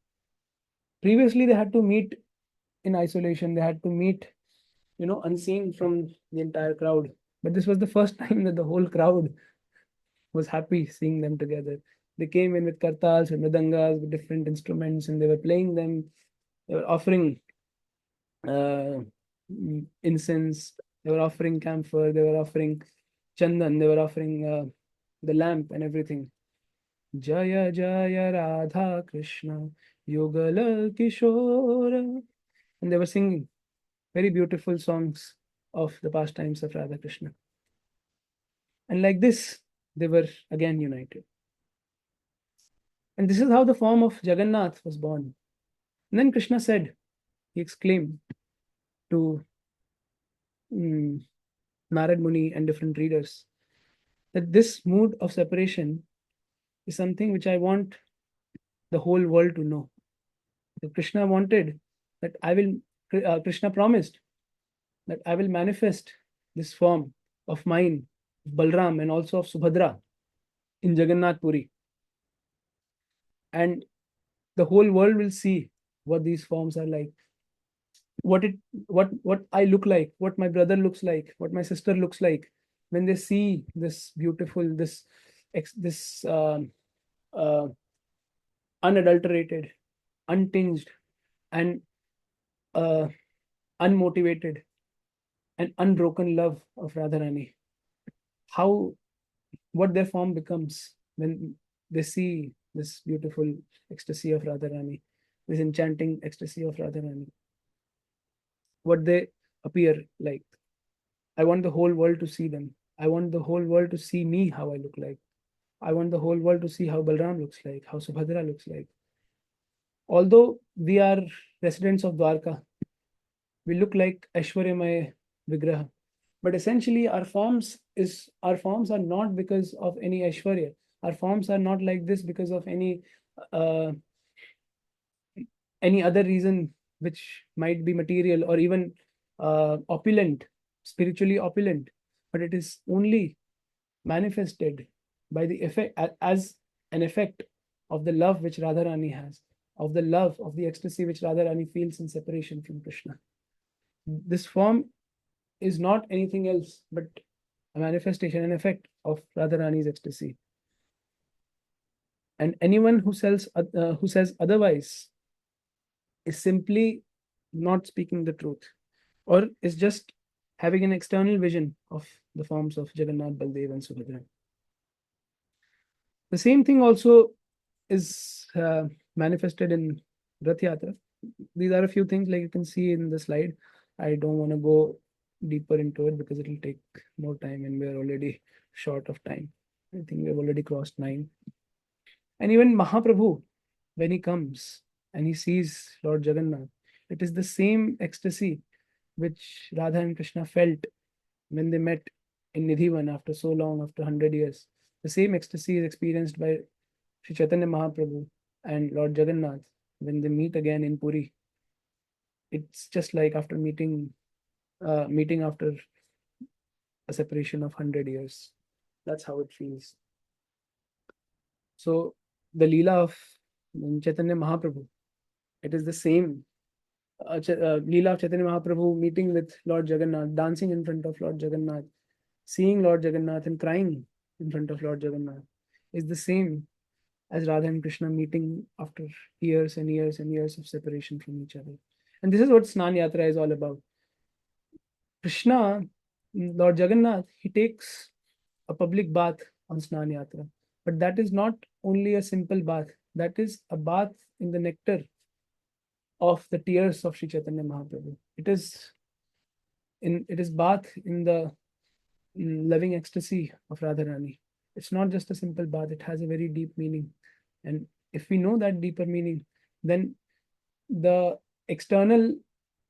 Previously, they had to meet in isolation. They had to meet, unseen from the entire crowd. But this was the first time that the whole crowd was happy seeing them together. They came in with kartals and mridangas, with different instruments, and they were playing them. They were offering uh, incense. They were offering camphor. They were offering chandan. They were offering the lamp and everything. Jaya Jaya Radha Krishna Yugala Kishora. And they were singing very beautiful songs of the pastimes of Radha Krishna. And like this, they were again united. And this is how the form of Jagannath was born. And then Krishna said, he exclaimed to Narad Muni and different readers, that this mood of separation is something which I want the whole world to know. That Krishna wanted that Krishna promised that I will manifest this form of mine, Balram, and also of Subhadra in Jagannath Puri. And the whole world will see what these forms are like, what I look like, what my brother looks like, what my sister looks like when they see this beautiful, this uh, unadulterated, untinged, and uh, unmotivated and unbroken love of Radharani. How what their form becomes when they see this beautiful ecstasy of Radharani, this enchanting ecstasy of Radharani. What they appear like. I want the whole world to see them. I want the whole world to see me, how I look like. I want the whole world to see how Balram looks like, how Subhadra looks like. Although we are residents of Dwarka, we look like Aishwaryamay Vigraha. But essentially, our forms are not because of any Aishwarya. Our forms are not like this because of uh, any other reason which might be material or even opulent, spiritually opulent. But it is only manifested by the effect as an effect of the love which Radharani has, of the love of the ecstasy which Radharani feels in separation from Krishna. This form is not anything else but a manifestation, an effect of Radharani's ecstasy. And anyone who says otherwise is simply not speaking the truth, or is just having an external vision of the forms of Jagannath, Baldev, and Subhadra. The same thing also is manifested in Rath Yatra. These are a few things like you can see in the slide. I don't want to go deeper into it because it will take more time and we're already short of time. I think we've already crossed 9. And even Mahaprabhu, when he comes and he sees Lord Jagannath, it is the same ecstasy which Radha and Krishna felt when they met in Nidhivan after so long, after 100 years. The same ecstasy is experienced by Sri Chaitanya Mahaprabhu and Lord Jagannath when they meet again in Puri. It's just like after meeting after a separation of 100 years. That's how it feels. So the Leela of Chaitanya Mahaprabhu, it is the same. Leela of Chaitanya Mahaprabhu meeting with Lord Jagannath, dancing in front of Lord Jagannath, seeing Lord Jagannath and crying in front of Lord Jagannath is the same as Radha and Krishna meeting after years and years and years of separation from each other. And this is what Snan Yatra is all about. Krishna, Lord Jagannath, he takes a public bath on Snan Yatra. But that is not only a simple bath, that is a bath in the nectar of the tears of Sri Chaitanya Mahaprabhu. It is bath in the loving ecstasy of Radharani. It's not just a simple bath, it has a very deep meaning. And if we know that deeper meaning, then the external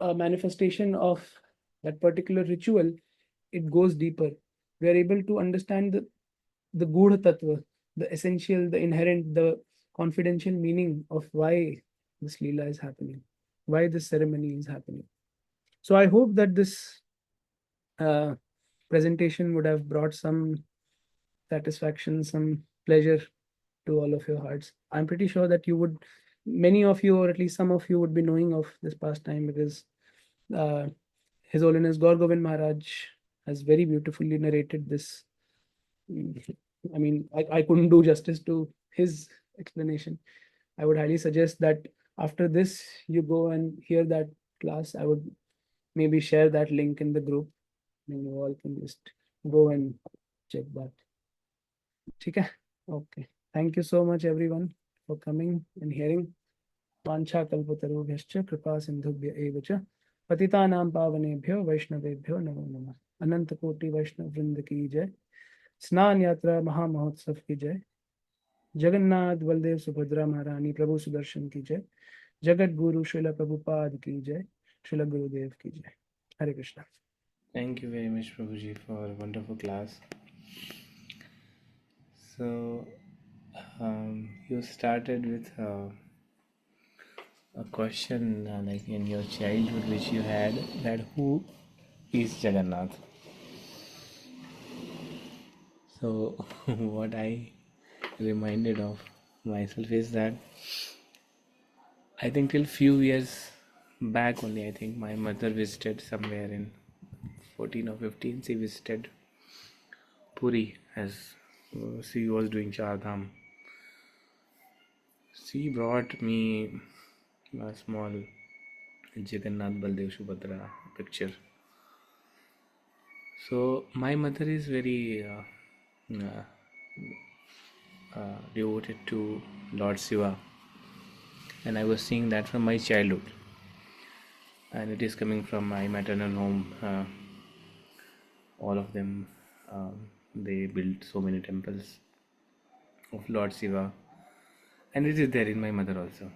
manifestation of that particular ritual, it goes deeper. We are able to understand the Gudha Tattva, the essential, the inherent, the confidential meaning of why this Leela is happening, why this ceremony is happening. So I hope that this uh, presentation would have brought some satisfaction, some pleasure to all of your hearts. I'm pretty sure that you would, many of you, or at least some of you, would be knowing of this pastime because uh, His Holiness Gaur Govind Maharaj has very beautifully narrated this. I mean, I couldn't do justice to his explanation. I would highly suggest that after this, you go and hear that class. I would maybe share that link in the group and you all can just go and check that. Okay. Okay. Thank you so much, everyone, for coming and hearing. वाञ्छा कल्पतरुभ्यश्च कृपा सिन्धुभ्य एव च पतितानां पावनेभ्यो वैष्णवेभ्यो नमो नमः। अनंत कोटि वैष्णव वृंद की जय। स्नान यात्रा महामहोत्सव की जय। जगन्नाथ बलदेव सुभद्रा महारानी प्रभु सुदर्शन की जय। जगत गुरु श्रील प्रभुपाद की जय। श्रील गुरुदेव की जय। हरे Krishna. Thank you very much, Prabhuji, for a wonderful class. So, you started with a question like in your childhood, which you had, that who is Jagannath? So, what I reminded of myself is that I think till few years back only, I think my mother visited somewhere in 14 or 15. She visited Puri as she was doing Char Dham. She brought me a small Jagannath Baldev Subhadra picture. So my mother is very devoted to Lord Shiva, and I was seeing that from my childhood, and it is coming from my maternal home. All of them, they built so many temples of Lord Shiva, and it is there in my mother also.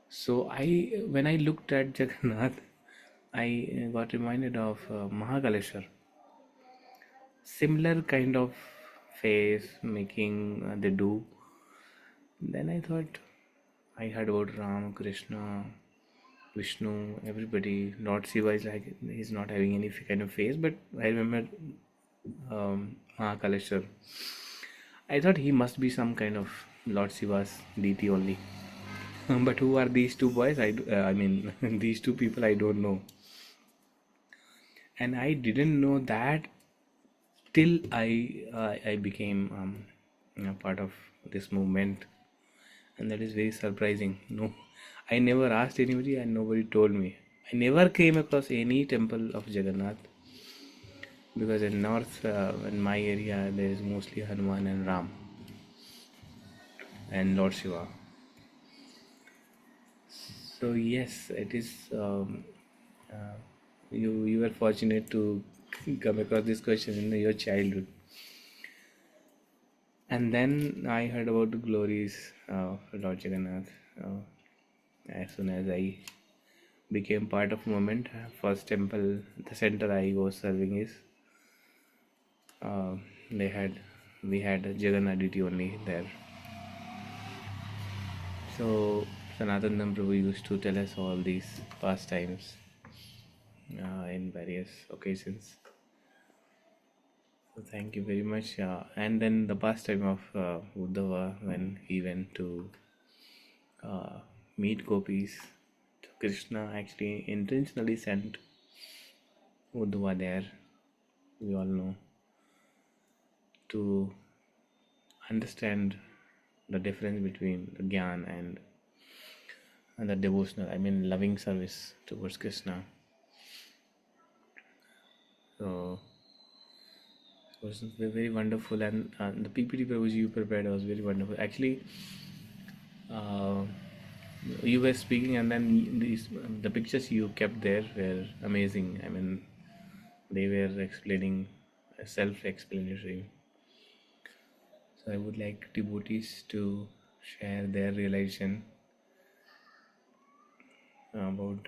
So when I looked at Jagannath, I got reminded of Mahakaleshwar. Similar kind of face making they do. Then I thought, I heard about Ram, Krishna, Vishnu, everybody. Lord Shiva is like he's not having any kind of face, but I remember Mahakaleshwar. I thought he must be some kind of Lord Shiva's deity only. But who are these two boys? I mean, these two people I don't know, and I didn't know that till I became a part of this movement, and that is very surprising. No, I never asked anybody, and nobody told me. I never came across any temple of Jagannath because in north, in my area, there is mostly Hanuman and Ram and Lord Shiva. So yes, it is. You were fortunate to come across this question in your childhood, and then I heard about the glories of Lord Jagannath. As soon as I became part of movement, first temple, the center I was serving is uh, they had we had Jagannath deity only there. So Sanatana Prabhu used to tell us all these pastimes in various occasions. So thank you very much. And then the pastime of Uddhava when he went to uh, meet gopis. So Krishna actually intentionally sent Uddhava there, we all know, to understand the difference between the Gyan and the devotional, I mean loving service towards Krishna. So it was very wonderful, and the PPT Prabhuji you prepared was very wonderful. Actually, uh, you were speaking, and then the pictures you kept there were amazing. I mean, they were explaining self-explanatory. So I would like devotees to share their realization about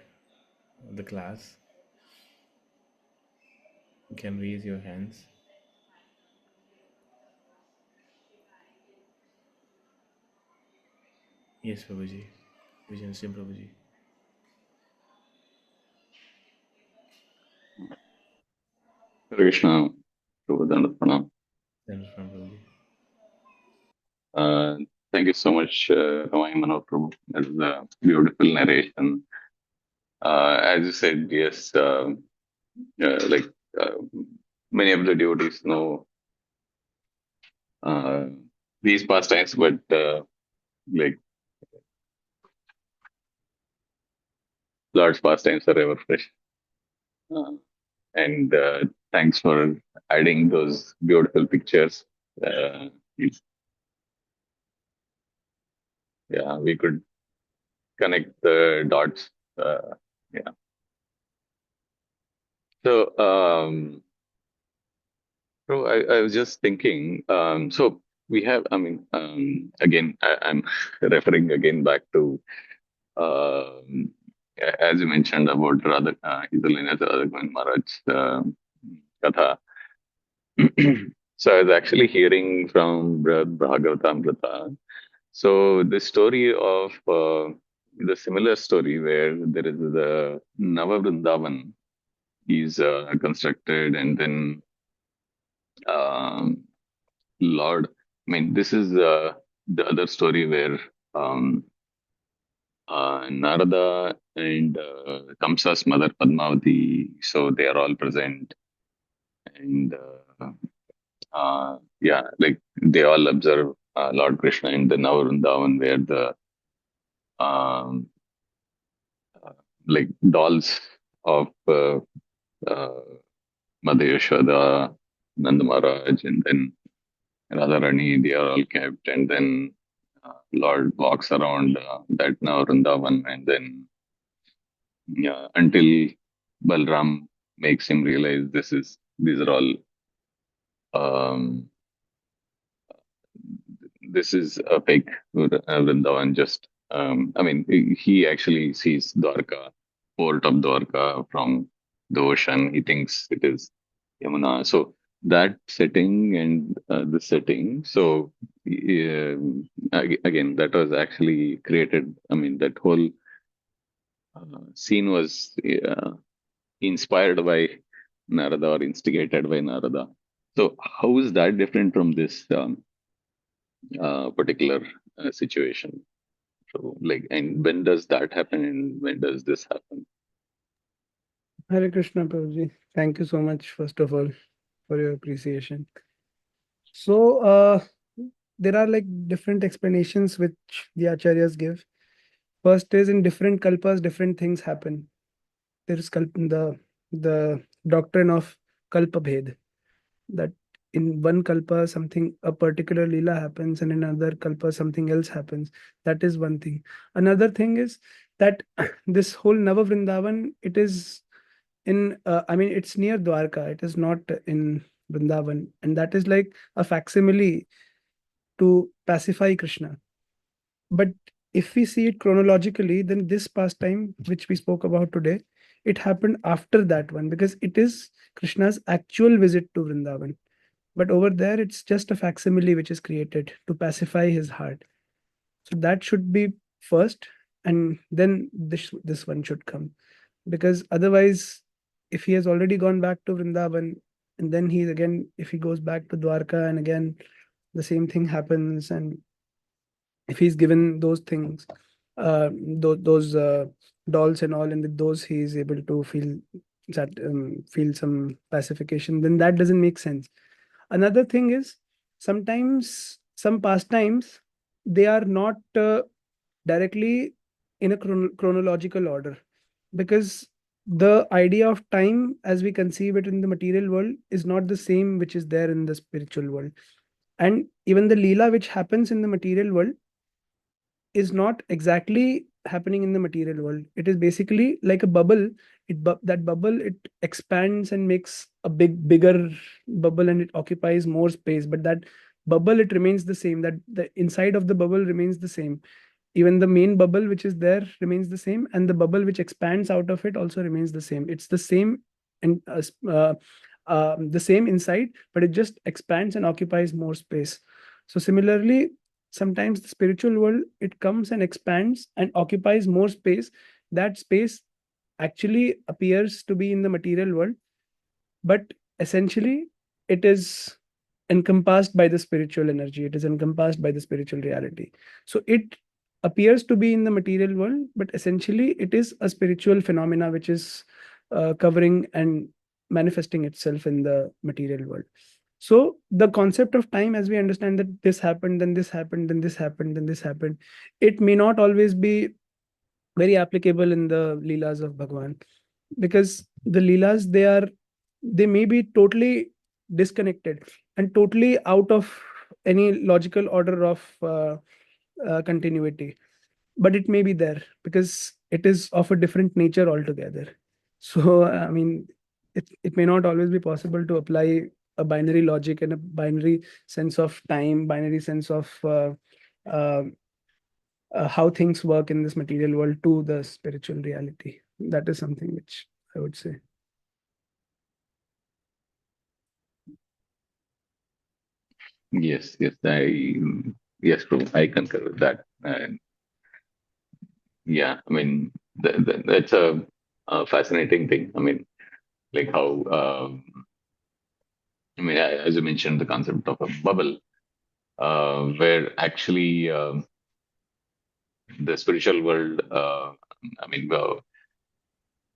the class. You can raise your hands. Yes, Prabhuji. Vijan Sim Prabhuji. Hare Krishna, Prabhu Dandath Pranam. Then from Prabhuji. Uh, Thank you so much, Ramai Manohar Prabhu. That was a beautiful narration. As you said, yes, like uh, many of the devotees know uh, these pastimes, but like Lord's pastimes are ever fresh. Uh, and thanks for adding those beautiful pictures. It's- yeah, we could connect the dots. Yeah. So, so I was just thinking, so we have, I mean, again, I'm referring again back to, as you mentioned about Radha, His Holiness Radha Govind Maharaj's Katha. So I was actually hearing from Bhagavatamrita. So the story of the similar story where there is the Nava Vrindavan is constructed, and then um, Lord, I mean, this is the other story where Narada and Kamsa's mother Padmavati, so they are all present, and yeah, like they all observe Lord Krishna in the Navavrundavan, where the um, uh, like dolls of uh, Mother Yashoda, Nanda Maharaj, and then Radharani, they are all kept, and then Lord walks around that now Vrindavan, and then yeah, until Balram makes him realize these are all um, this is a fake Vrindavan. Just I mean, he actually sees Dwarka, port of Dwarka from the ocean. He thinks it is Yamuna. So that setting and the setting. So again, that was actually created. I mean, that whole scene was inspired by Narada or instigated by Narada. So how is that different from this particular situation? So like, and when does that happen, and when does this happen? Hare Krishna, Prabhuji. Thank you so much, first of all, for your appreciation. So, there are like different explanations which the acharyas give. First is in different kalpas, different things happen. There is the doctrine of kalpa bhed, that in one kalpa something, a particular lila happens, and in another kalpa something else happens. That is one thing. Another thing is that this whole Nava Vrindavan, it is in I mean, it's near Dwarka, it is not in Vrindavan, and that is like a facsimile to pacify Krishna. But if we see it chronologically, then this pastime which we spoke about today, it happened after that one, because it is Krishna's actual visit to Vrindavan. But over there, it's just a facsimile which is created to pacify his heart. So that should be first, and then this one should come. Because otherwise, if he has already gone back to Vrindavan, and then he's again, if he goes back to Dwarka and again the same thing happens, and if he's given those things, those dolls and all, and with those he is able to feel that feel some pacification, then that doesn't make sense. Another thing is, sometimes some pastimes, they are not directly in a chronological order, because the idea of time as we conceive it in the material world is not the same which is there in the spiritual world. And even the leela which happens in the material world is not exactly happening in the material world. It is basically like a bubble. That bubble, it expands and makes a bigger bubble, and it occupies more space. But that bubble, it remains the same. That the inside of the bubble remains the same. even the main bubble which is there remains the same, and the bubble which expands out of it also remains the same. It's the same, and the same inside, but it just expands and occupies more space. So similarly, sometimes the spiritual world, it comes and expands and occupies more space. That space actually appears to be in the material world, but essentially it is encompassed by the spiritual energy, it is encompassed by the spiritual reality. So it appears to be in the material world, but essentially it is a spiritual phenomena which is covering and manifesting itself in the material world. So the concept of time, as we understand that this happened, then this happened, then this happened, then this happened, it may not always be very applicable in the leelas of Bhagwan, because the leelas, they may be totally disconnected and totally out of any logical order of continuity, but it may be there because it is of a different nature altogether. So I mean, it may not always be possible to apply a binary logic and a binary sense of time, binary sense of uh, how things work in this material world to the spiritual reality. That is something which I would say. Yes, yes, yes, Prabhu, I concur with that. And yeah, I mean, that's a fascinating thing. I mean, like how, I mean, as you mentioned, the concept of a bubble, where actually the spiritual world, I mean,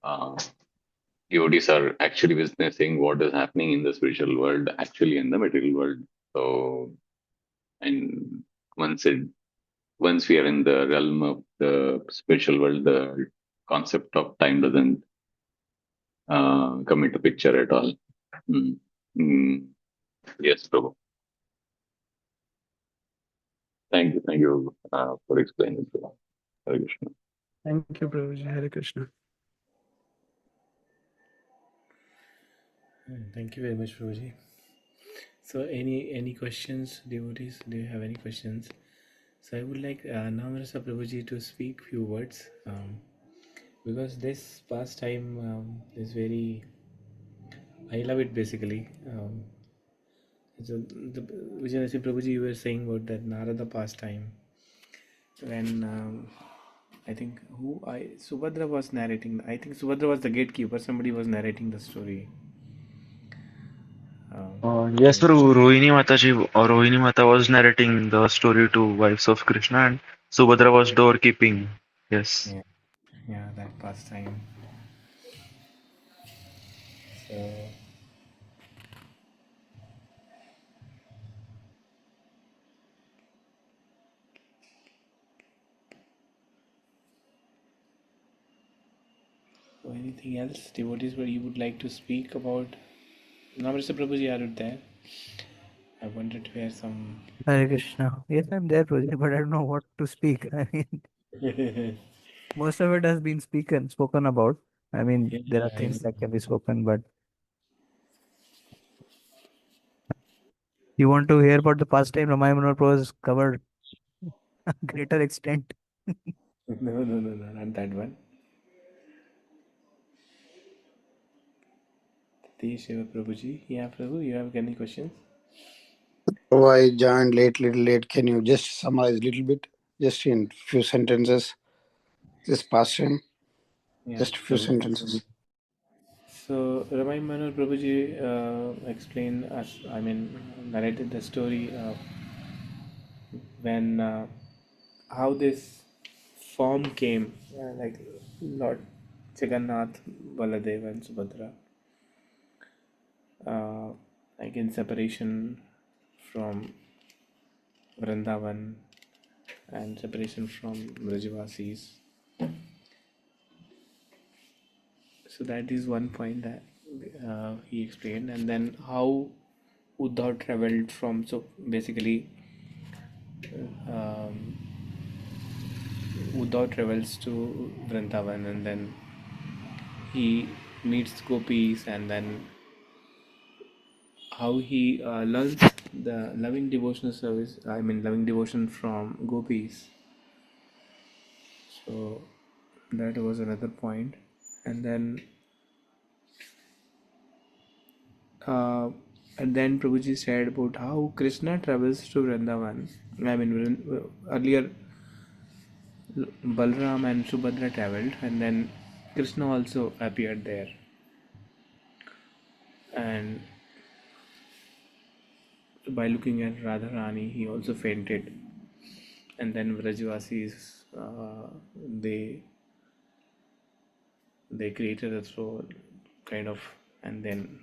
uh, devotees are actually witnessing what is happening in the spiritual world, actually in the material world. So, and once it once we are in the realm of the spiritual world, the concept of time doesn't come into picture at all. Mm. Mm. Yes, Prabhu. Thank you for explaining, Prabhu. Hare Krishna. Thank you, Prabhuji. Hare Krishna. Thank you very much, Prabhuji. So, any questions, devotees? Do you have any questions? So, I would like Namarasa Prabhuji to speak few words, because this pastime is very. I love it basically. So, the Vijayanasi Prabhuji, you were saying about that Narada pastime when I think Subhadra was narrating. I think Subhadra was the gatekeeper. Somebody was narrating the story. Yes, Prabhu, Rohini Mata was narrating the story to wives of Krishna, and Subhadra was doorkeeping. Yes. Yeah, yeah, that pastime. So, anything else, devotees, where you would like to speak about? Namaste Prabhuji, are you there? I wanted to hear some. Hare Krishna. Yes, I'm there, Project, but I don't know what to speak. I mean, Yeah, most of it has been spoken about. I mean, there are I things know. that can be spoken, but you want to hear about the past time Ramai Manohar was covered a greater extent. No, no, no, no, not that one. Shiva Prabhuji. Yeah, Prabhu, you have any questions? Oh, I joined little late. Can you just summarize a little bit, just in few sentences, this past time, Yeah, just a few Prabhu. sentences. So, Ramai Manohar Prabhuji explained us, I mean, narrated the story of when how this form came, like Lord Jagannath, Baladev, and Subhadra, uh, like in separation from Vrindavan and separation from Brajavasis. So that is one point that he explained, and then how Uddhav traveled from. So basically, um, Uddhav travels to Vrindavan, and then he meets gopis, and then how he learns the loving devotional service, I mean loving devotion from gopis, So that was another point. And then uh, Prabhuji said about how Krishna travels to Vrindavan. I mean, earlier Balram and Subhadra traveled, and then Krishna also appeared there. And by looking at Radharani, he also fainted. And then Vrajvasis, they created a throne, kind of, and then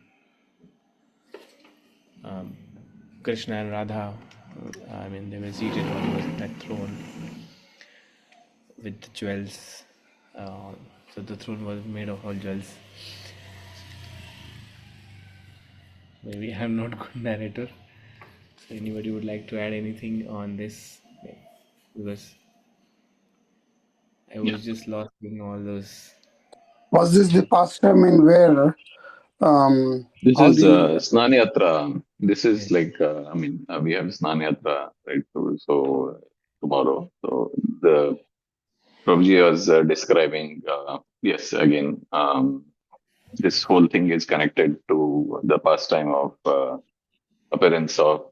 Krishna and Radha, I mean, they were seated on that throne with the jewels. So the throne was made of all jewels. Maybe I'm not good narrator. So anybody would like to add anything on this? Because I Yeah. was just lost in all those. Was this the pastime in where This all is the Snana Yatra. This is Yes. like, we have Snana Yatra, right? So tomorrow. So the Prabhuji was describing, yes, again, this whole thing is connected to the pastime of appearance of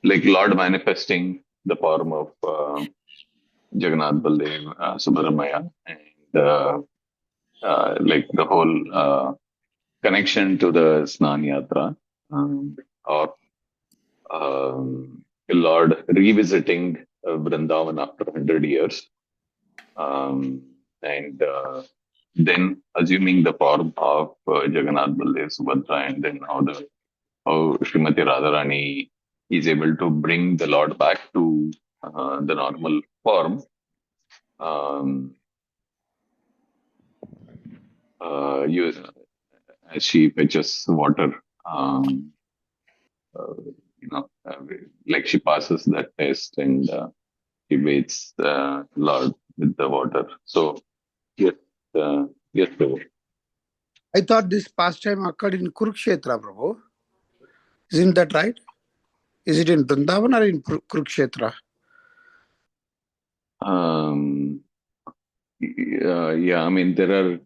like Lord manifesting the form of Jagannath, Baldev, Subramaya, and like the whole connection to the Snan Yatra, or Lord revisiting Vrindavan after 100 years, um, and then assuming the form of Jagannath, Baldev, Subhadra, and then how Srimati Radharani is able to bring the Lord back to the normal form. You as she fetches water, uh, like she passes that test and she bathes the Lord with the water. So, yes, yes, Prabhu. I thought this pastime occurred in Kurukshetra, Prabhu. Isn't that right? Is it in Vrindavan or in Kurukshetra? Yeah, I mean, there are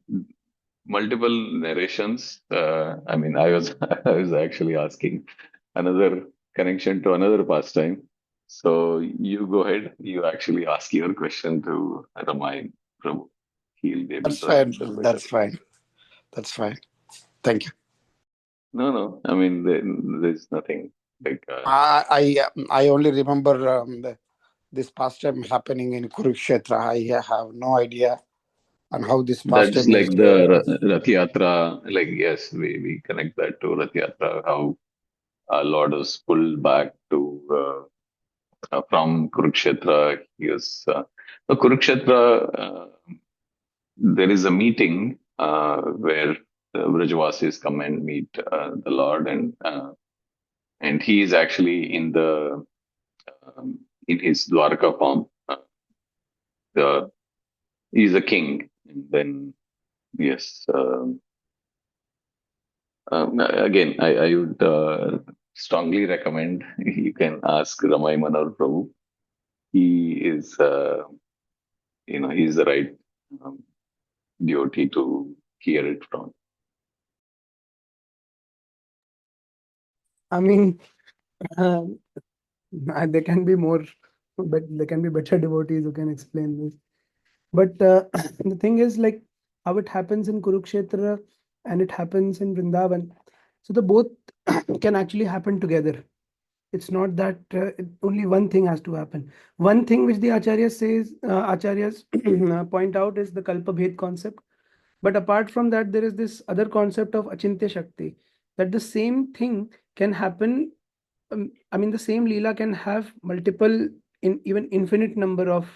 multiple narrations. I mean, I was I was actually asking another connection to another pastime. So you go ahead. You actually ask your question to Ramai Prabhu. He'll be able That's to fine. answer better. That's fine. That's fine. Thank you. No, no. I mean, there's nothing like. I only remember this pastime happening in Kurukshetra. I have no idea on how this That's pastime is. like the Rath Yatra. Like, yes, we connect that to Rath Yatra. How our Lord was pulled back to from Kurukshetra. He was no, Kurukshetra. There is a meeting where the Vrajavasis come and meet the Lord, and he is actually in his Dwarka form. The, he's a king, and then yes. Again, I would strongly recommend you can ask Ramai Manohar Prabhu. He is, he's the right um, devotee to hear it from. I mean, uh, there can be more, but there can be better devotees who can explain this. But the thing is, like, how it happens in Kurukshetra and it happens in Vrindavan. So the both can actually happen together. It's not that only one thing has to happen. One thing which the acharyas point out is the kalpa bhed concept. But apart from that, there is this other concept of achintya shakti, that the same thing can happen. I mean, the same Leela can have multiple, in even infinite number of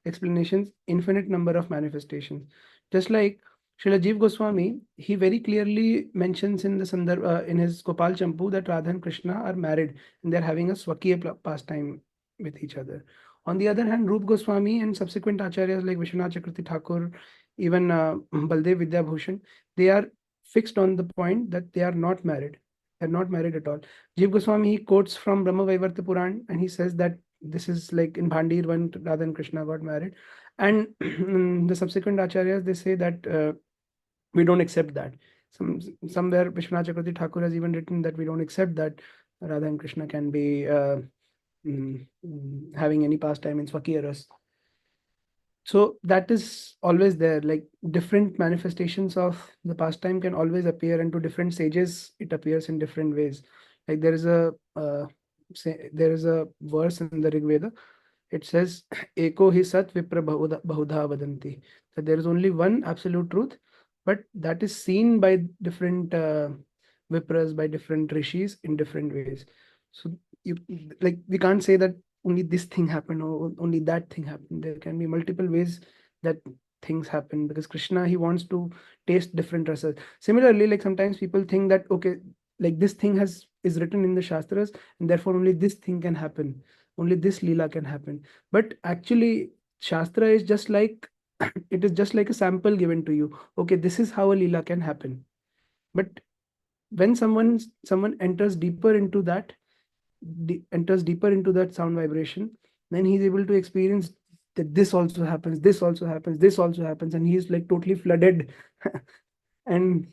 explanations, infinite number of manifestations. Just like Srila Jeev Goswami, he very clearly mentions in the in his Gopal Champu that Radha and Krishna are married and they're having a Swakiya pastime with each other. On the other hand, Rup Goswami and subsequent acharyas like Vishwanath Chakravarti Thakur, even Baldev Vidyabhushan, they are fixed on the point that they are not married. They're not married at all. Jiv Goswami, he quotes from Brahma Vaivarta Puran and he says that this is like in Bhandir when Radha and Krishna got married, and the subsequent acharyas, they say that we don't accept that. Somewhere Vishwanath Chakravarti Thakur has even written that we don't accept that Radha and Krishna can be having any pastime in Swakya Ras. So that is always there, like different manifestations of the pastime can always appear, and to different sages it appears in different ways. Like there is a verse in the Rig Veda. It says, Eko hi sat vipra bahudha vadanti. That there is only one absolute truth, but that is seen by different vipras, by different rishis in different ways. So you, like, we can't say that only this thing happened or only that thing happened. There can be multiple ways that things happen, because Krishna, he wants to taste different rasas. Similarly, like sometimes people think that, okay, like this thing is written in the Shastras, and therefore only this thing can happen, only this lila can happen. But actually, Shastra is just like it is just like a sample given to you. Okay, this is how a lila can happen. But when someone enters deeper into that, sound vibration, then he's able to experience that this also happens, this also happens, this also happens, and he's like totally flooded and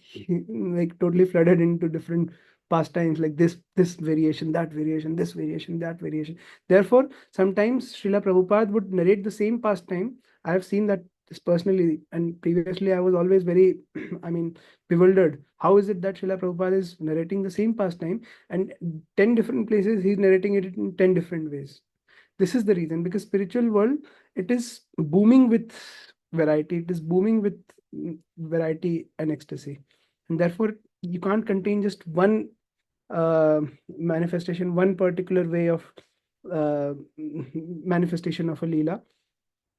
like totally flooded into different pastimes, like this variation, that variation, this variation, that variation. Therefore, sometimes Srila Prabhupada would narrate the same pastime. I have seen that this personally, and previously I was always very I mean, bewildered. How is it that Srila Prabhupada is narrating the same pastime, and 10 different places he's narrating it in 10 different ways? This is the reason, because spiritual world, it is booming with variety, it is booming with variety and ecstasy, and therefore you can't contain just one manifestation, one particular way of manifestation of a leela,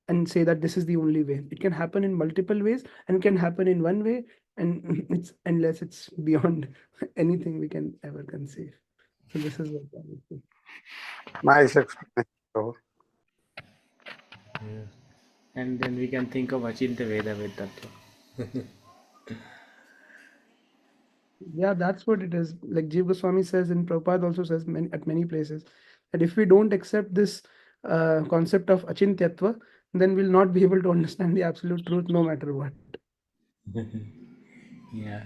and say that this is the only way. It can happen in multiple ways, and it can happen in one way, and it's endless, it's beyond anything we can ever conceive. So this is what I would say. Nice explanation. Prabhu. Yeah. And then we can think of Achintya Veda with Tattva. Yeah, that's what it is. Like Jiva Goswami says, and Prabhupada also says at many places, that if we don't accept this concept of Achintyatva, then we'll not be able to understand the absolute truth no matter what. Yeah.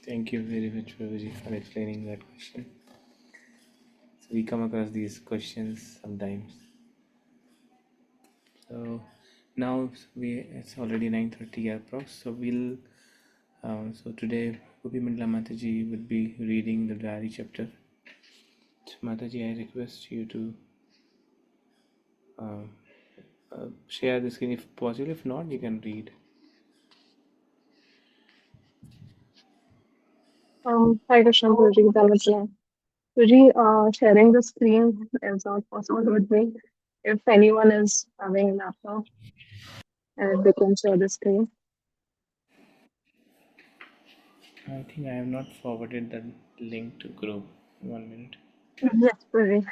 Thank you very much, Prabhuji, for explaining that question. So we come across these questions sometimes. So now it's already 9:30 approx. So so today Gopi Mandla Mataji will be reading the diary chapter. So Mataji, I request you to uh, share the screen if possible. If not, you can read. Hi Krishna, Guruji, Dhammajan. Guruji, sharing the screen is not possible with me. If anyone is having a laptop, and they can share the screen. I think I have not forwarded the link to group. 1 minute. Yes, Guruji.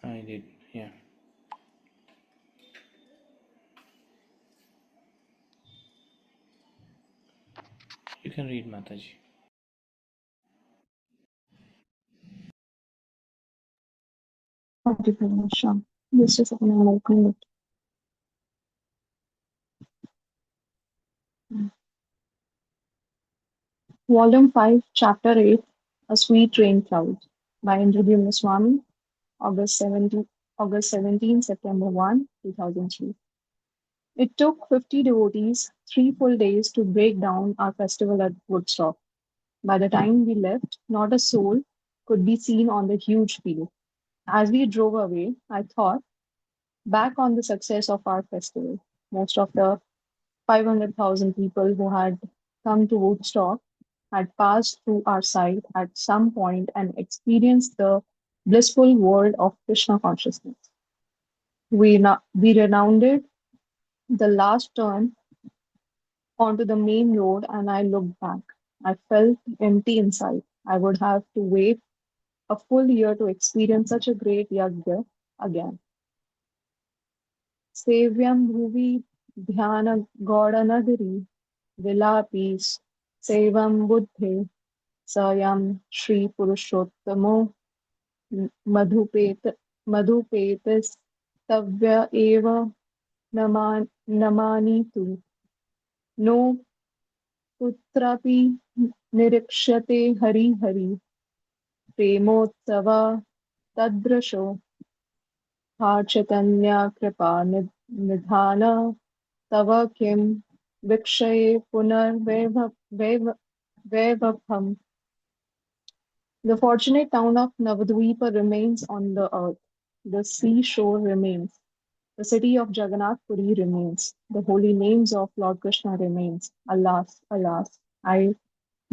I did, yeah. You can read, Mataji. Thank you very much. Just a second, I'm opening it. Volume 5, Chapter 8, A Sweet Rain Cloud by Indradyumna Swami, August 17, September 1, 2003. It took 50 devotees 3 full days to break down our festival at Woodstock. By the time we left, not a soul could be seen on the huge field. As we drove away, I thought back on the success of our festival. Most of the 500,000 people who had come to Woodstock had passed through our site at some point and experienced the blissful world of Krishna consciousness. We renowned the last turn onto the main road and I looked back. I felt empty inside. I would have to wait a full year to experience such a great yagya again. Sevyam bhuvi dhyana gaudanagari vilapi sevam buddhe sayam Shri Purushottamo madhupet madhupetas eva namanitu no putrapi nirikshate hari hari प्रेमोत्सव तदृशो चैतन्य कृपा निधान तव किं विक्षये पुनर्वैभवम्. The fortunate town of Navadvipa remains on the earth. The seashore remains. The city of Jagannath Puri remains. The holy names of Lord Krishna remains. Alas, alas, I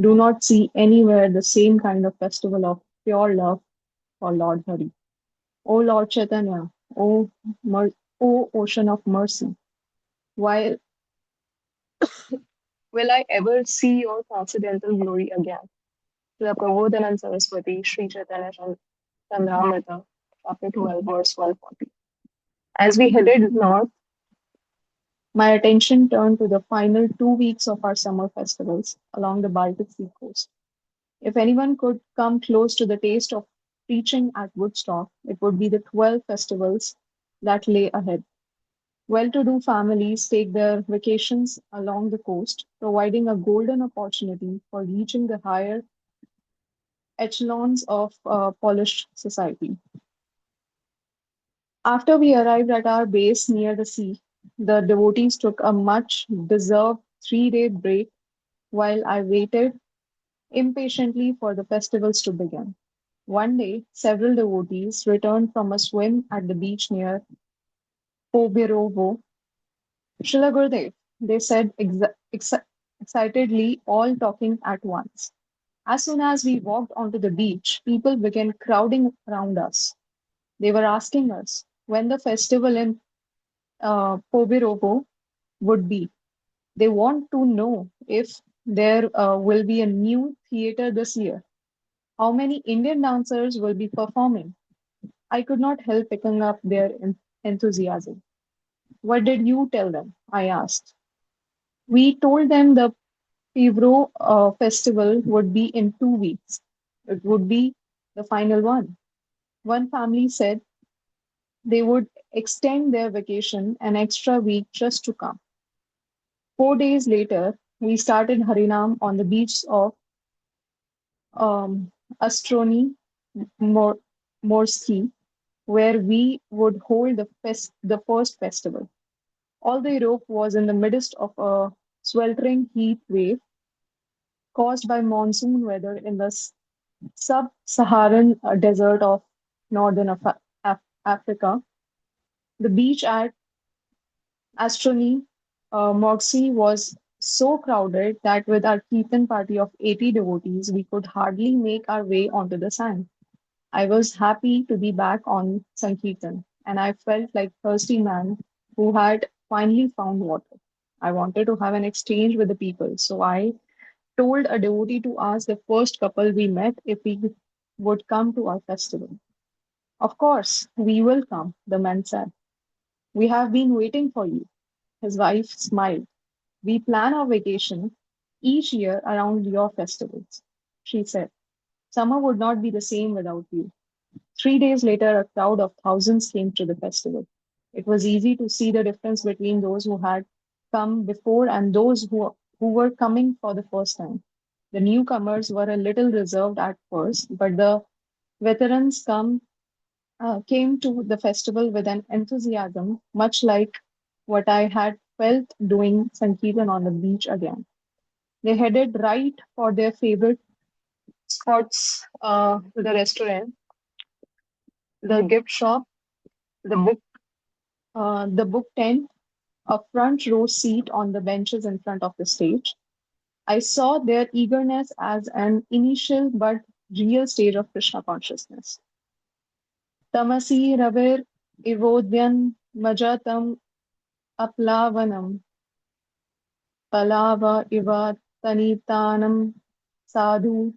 do not see anywhere the same kind of festival of pure love for Lord Hari. O Lord Chaitanya, O ocean of mercy, why will I ever see your transcendental glory again? The Prabodhanand Saraswati, Sri Chaitanya Chandramrita, chapter 12, verse 140. As we headed north, my attention turned to the final 2 weeks of our summer festivals along the Baltic Sea coast. If anyone could come close to the taste of preaching at Woodstock, it would be the 12 festivals that lay ahead. Well-to-do families take their vacations along the coast, providing a golden opportunity for reaching the higher echelons of polished society. After we arrived at our base near the sea, the devotees took a much-deserved 3-day break while I waited impatiently for the festivals to begin. One day, several devotees returned from a swim at the beach near Pobirovo. Srila Gurudev, they said excitedly, all talking at once. As soon as we walked onto the beach, people began crowding around us. They were asking us when the festival in Pobirovo would be. They want to know if there will be a new theater this year. How many Indian dancers will be performing? I could not help picking up their enthusiasm. What did you tell them? I asked. We told them the Pivro festival would be in 2 weeks. It would be the final one. One family said they would extend their vacation an extra week just to come. 4 days later, we started Harinam on the beach of um, Astroni Morsky, where we would hold the first festival. Although Europe was in the midst of a sweltering heat wave caused by monsoon weather in the sub-Saharan desert of northern Africa. The beach at Astroni Moxie was so crowded that with our Kirtan party of 80 devotees, we could hardly make our way onto the sand. I was happy to be back on Sankirtan, and I felt like thirsty man who had finally found water. I wanted to have an exchange with the people, so I told a devotee to ask the first couple we met if we would come to our festival. Of course, we will come, the man said. We have been waiting for you. His wife smiled. We plan our vacation each year around your festivals, she said. Summer would not be the same without you. 3 days later, a crowd of thousands came to the festival. It was easy to see the difference between those who had come before and those who were coming for the first time. The newcomers were a little reserved at first, but the veterans came to the festival with an enthusiasm much like what I had felt doing Sankirtan on the beach again. They headed right for their favorite spots, the restaurant, the gift shop, the book tent, a front row seat on the benches in front of the stage. I saw their eagerness as an initial but real stage of Krishna consciousness. Tamasi Ravir Ivodyan Majatam Aplavanam Palava Iva Tanitanam Sadhu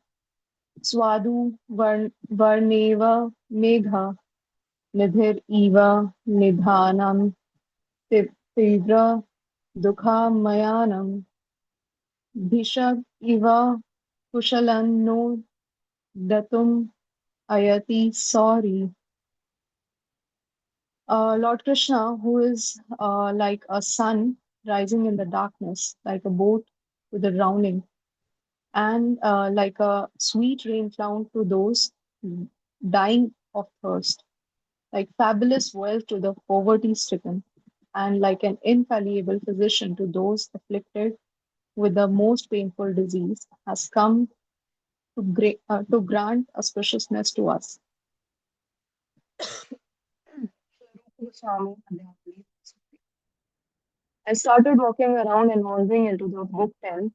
Swadu Varneva Megha Nidhir Eva Nidhanam Tivra Dukha Mayanam Bhishab Iva Kushalan no Datum Ayati Sorry. Lord Krishna, who is like a sun rising in the darkness, like a boat with a drowning, and like a sweet rain found to those dying of thirst, like fabulous wealth to the poverty stricken, and like an infallible physician to those afflicted with the most painful disease, has come to grant auspiciousness to us. I started walking around and wandering into the book tent.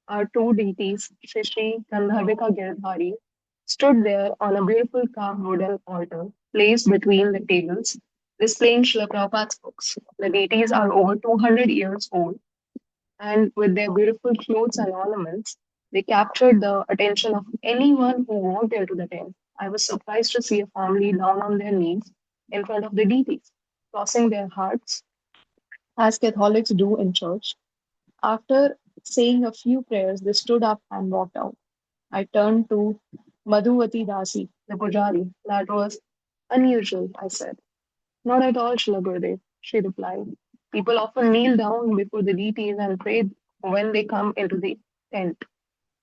Our two deities, Shishi and Gandharvika Girdhari, stood there on a beautiful carved wooden altar placed between the tables, displaying Srila Prabhupada's books. The deities are over 200 years old, and with their beautiful clothes and ornaments, they captured the attention of anyone who walked into the tent. I was surprised to see a family down on their knees in front of the deities, crossing their hearts as Catholics do in church. After saying a few prayers, they stood up and walked out. I turned to Madhuvati Dasi, the pujari. That was unusual, I said. Not at all, Srila Gurudev, she replied. People often kneel down before the deities and pray when they come into the tent.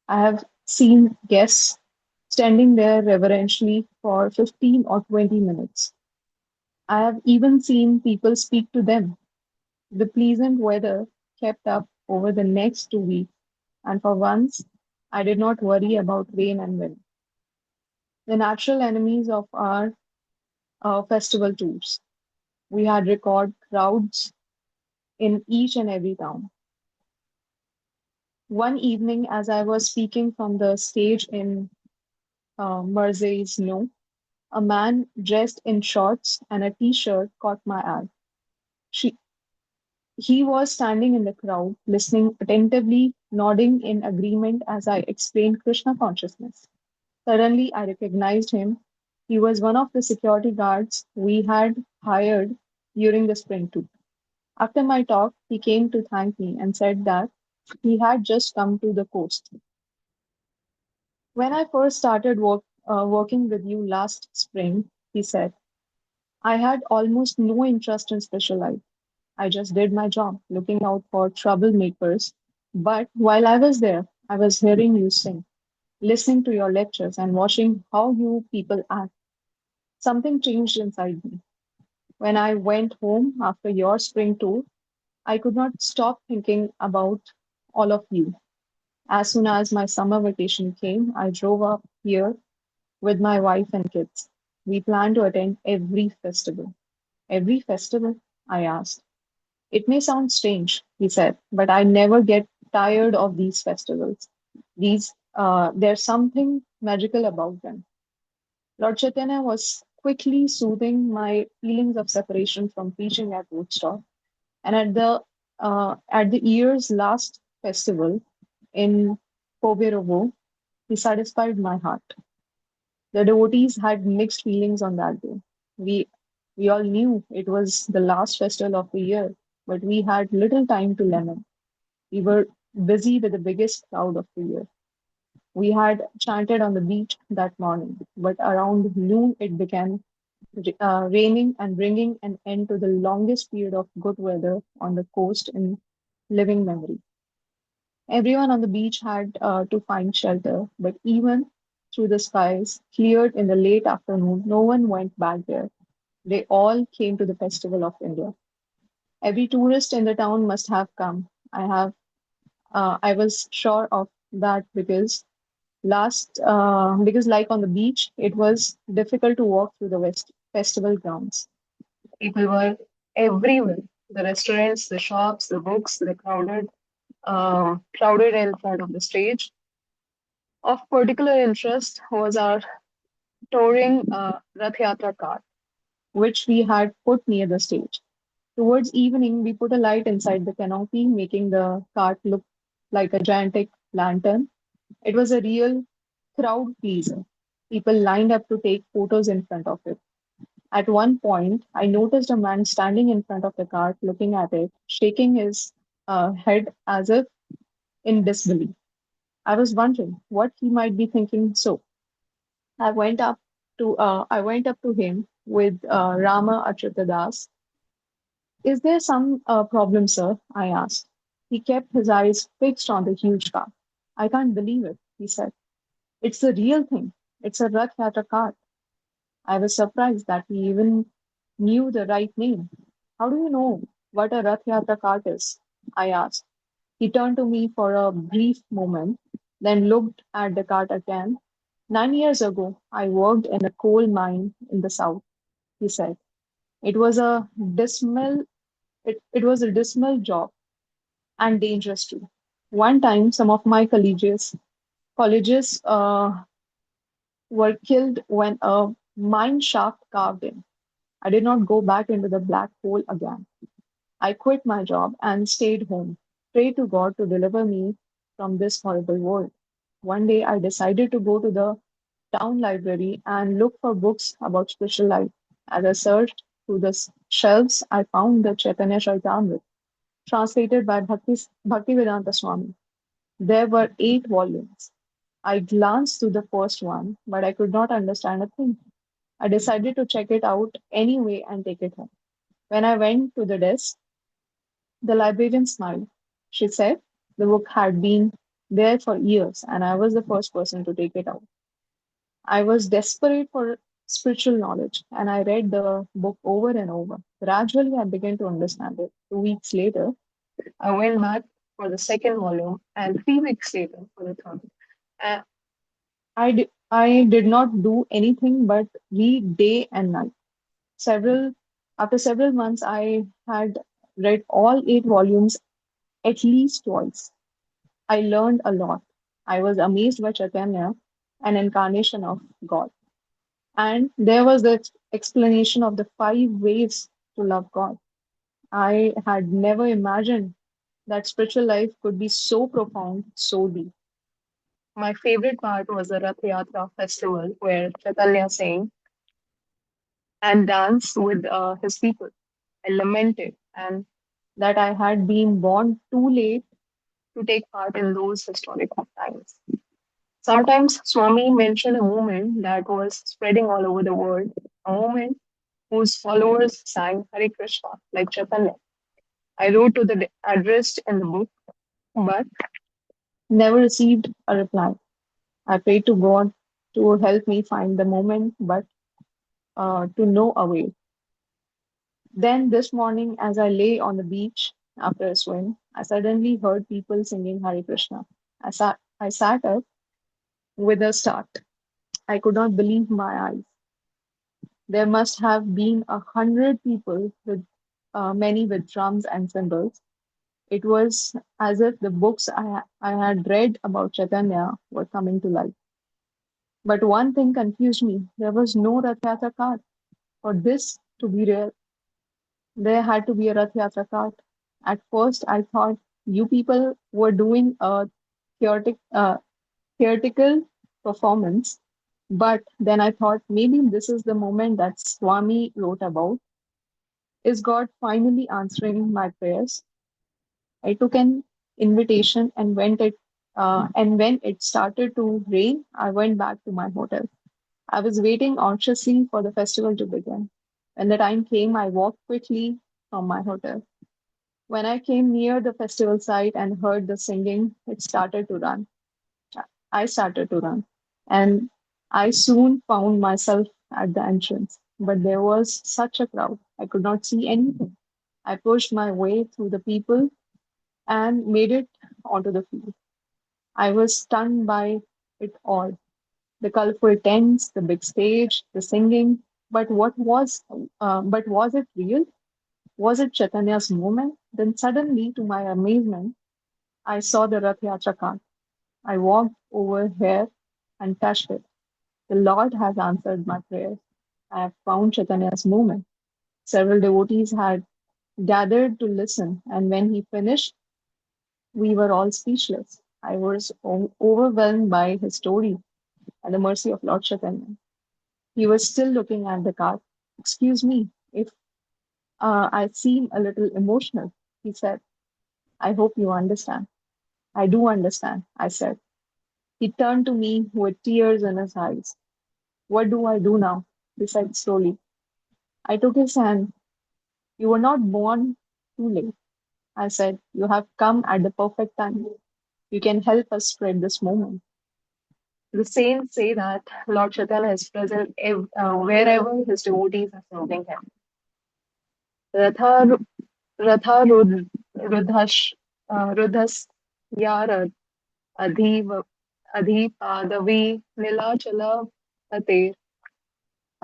I have seen guests standing there reverentially for 15 or 20 minutes. I have even seen people speak to them. The pleasant weather kept up over the next 2 weeks, and for once I did not worry about rain and wind, the natural enemies of our festival tours. We had record crowds in each and every town. One evening, as I was speaking from the stage in Mersey's No, a man dressed in shorts and a t-shirt caught my eye. She, he was standing in the crowd, listening attentively, nodding in agreement as I explained Krishna consciousness. Suddenly, I recognized him. He was one of the security guards we had hired during the spring tour. After my talk, he came to thank me and said that he had just come to the coast. When I first started working with you last spring, he said, I had almost no interest in special life. I just did my job, looking out for troublemakers. But while I was there, I was hearing you sing, listening to your lectures, and watching how you people act. Something changed inside me. When I went home after your spring tour, I could not stop thinking about all of you. As soon as my summer vacation came, I drove up here with my wife and kids. We plan to attend every festival. Every festival? I asked. It may sound strange, he said, but I never get tired of these festivals. There's something magical about them. Lord Chaitanya was quickly soothing my feelings of separation from preaching at Woodstock. And at the year's last festival in Koberovo, he satisfied my heart. The devotees had mixed feelings on that day. We we all knew it was the last festival of the year, but we had little time to lament. We were busy with the biggest crowd of the year. We had chanted on the beach that morning, but around noon it began raining and bringing an end to the longest period of good weather on the coast in living memory. Everyone on the beach had to find shelter, but even through the skies cleared in the late afternoon, no one went back there. They all came to the Festival of India. Every tourist in the town must have come. I was sure of that because like on the beach, it was difficult to walk through the festival grounds. People were everywhere. The restaurants, the shops, the books, the crowded in front of the stage. Of particular interest was our touring Rath Yatra cart, which we had put near the stage. Towards evening, we put a light inside the canopy, making the cart look like a gigantic lantern. It was a real crowd pleaser. People lined up to take photos in front of it. At one point, I noticed a man standing in front of the cart looking at it, shaking his head as if in disbelief. I was wondering what he might be thinking. So I went up to him with Rama Achyutadas. Is there some problem, sir? I asked. He kept his eyes fixed on the huge cart. I can't believe it, he said. It's the real thing. It's a Rath Yatra cart. I was surprised that he even knew the right name. How do you know what a Rath Yatra cart is? I asked. He turned to me for a brief moment, then looked at the cart again. 9 years ago, I worked in a coal mine in the south, he said. It was a dismal it was a dismal job and dangerous too. One time, some of my colleges were killed when a mine shaft carved in. I did not go back into the black hole again. I quit my job and stayed home, prayed to God to deliver me from this horrible world. One day, I decided to go to the town library and look for books about spiritual life. As I searched through the shelves, I found the Chaitanya Charitamrita, translated by Bhaktivedanta Swami. There were 8 volumes. I glanced through the first one, but I could not understand a thing. I decided to check it out anyway and take it home. When I went to the desk, the librarian smiled. She said the book had been there for years and I was the first person to take it out. I was desperate for spiritual knowledge and I read the book over and over. Gradually, I began to understand it. 2 weeks later, I went back for the second volume and 3 weeks later for the third. Uh, I did not do anything but read day and night. Several After several months, I had read all 8 volumes at least twice. I learned a lot. I was amazed by Chaitanya, an incarnation of God. And there was the explanation of the 5 ways to love God. I had never imagined that spiritual life could be so profound, so deep. My favorite part was the Rath Yatra festival where Chaitanya sang and danced with his people. I lamented and that I had been born too late to take part in those historic times. Sometimes Swami mentioned a movement that was spreading all over the world, a movement whose followers sang Hare Krishna like Chaitanya. I wrote to the address in the book, but never received a reply. I prayed to God to help me find the moment, but to no avail. Then this morning, as I lay on the beach after a swim, I suddenly heard people singing Hare Krishna. I sat up with a start. I could not believe my eyes. There must have been 100 people with many with drums and cymbals. It was as if the books I had read about Chaitanya were coming to life. But one thing confused me. There was no Rath Yatra cart. For this to be real, there had to be a Rath Yatra cart. At first, I thought you people were doing a theoretic, uh, theoretical performance, but then I thought maybe this is the moment that Swami wrote about. Is God finally answering my prayers? I took an invitation and when it started to rain, I went back to my hotel. I was waiting anxiously for the festival to begin. When the time came, I walked quickly from my hotel. When I came near the festival site and heard the singing, it started to run. I started to run, and I soon found myself at the entrance. But there was such a crowd, I could not see anything. I pushed my way through the people and made it onto the field. I was stunned by it all, the colorful tents, the big stage, the singing. But was it real? Was it Chaitanya's moment? Then suddenly, to my amazement, I saw the Rath Yatra cart. I walked over here and touched it. The Lord has answered my prayers. I have found Chaitanya's movement. Several devotees had gathered to listen, and when he finished, we were all speechless. I was overwhelmed by his story and the mercy of Lord Chaitanya. He was still looking at the cart. Excuse me if I seem a little emotional, he said. I hope you understand. I do understand, I said. He turned to me with tears in his eyes. What do I do now? He said slowly. I took his hand. You were not born too late, I said. You have come at the perfect time. You can help us spread this moment. The saints say that Lord Chaitanya is present wherever his devotees are serving him. Ratha, Ratha Rudhash, Rudhas Yarad Adhiv Adhipadavi Nilachala Pate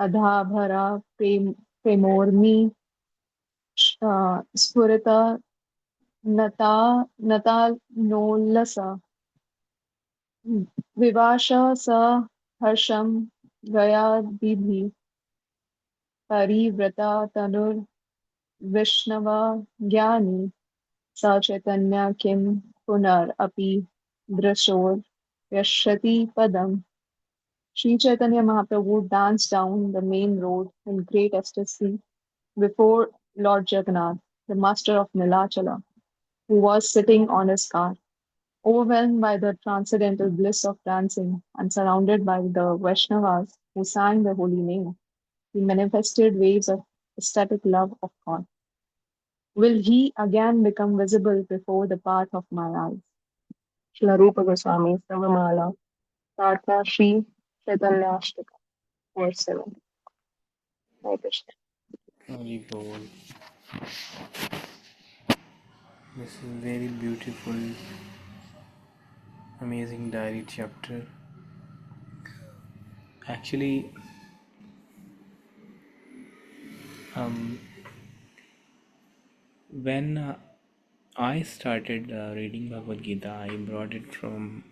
Adhabhara Premormi Spurita Nata Nolasa Vivasha Sa Harsham Gaya Dibhi Parivrata Tanur Vishnava Gyani Sa Chaitanya Kim Punar Api Drashor Yashati Padam. Sri Chaitanya Mahaprabhu danced down the main road in great ecstasy before Lord Jagannath, the master of Nilachala, who was sitting on his car. Overwhelmed by the transcendental bliss of dancing and surrounded by the Vaishnavas who sang the holy name, he manifested waves of ecstatic love of God. Will he again become visible before the path of my eyes? Srila Rupa Goswami, Savamala, Pratna Sri Chaitanyashtaka, verse 7. Hare Krishna. Holy Bol. This is very beautiful, amazing diary chapter. Actually, um, when I started reading Bhagavad Gita, I brought it from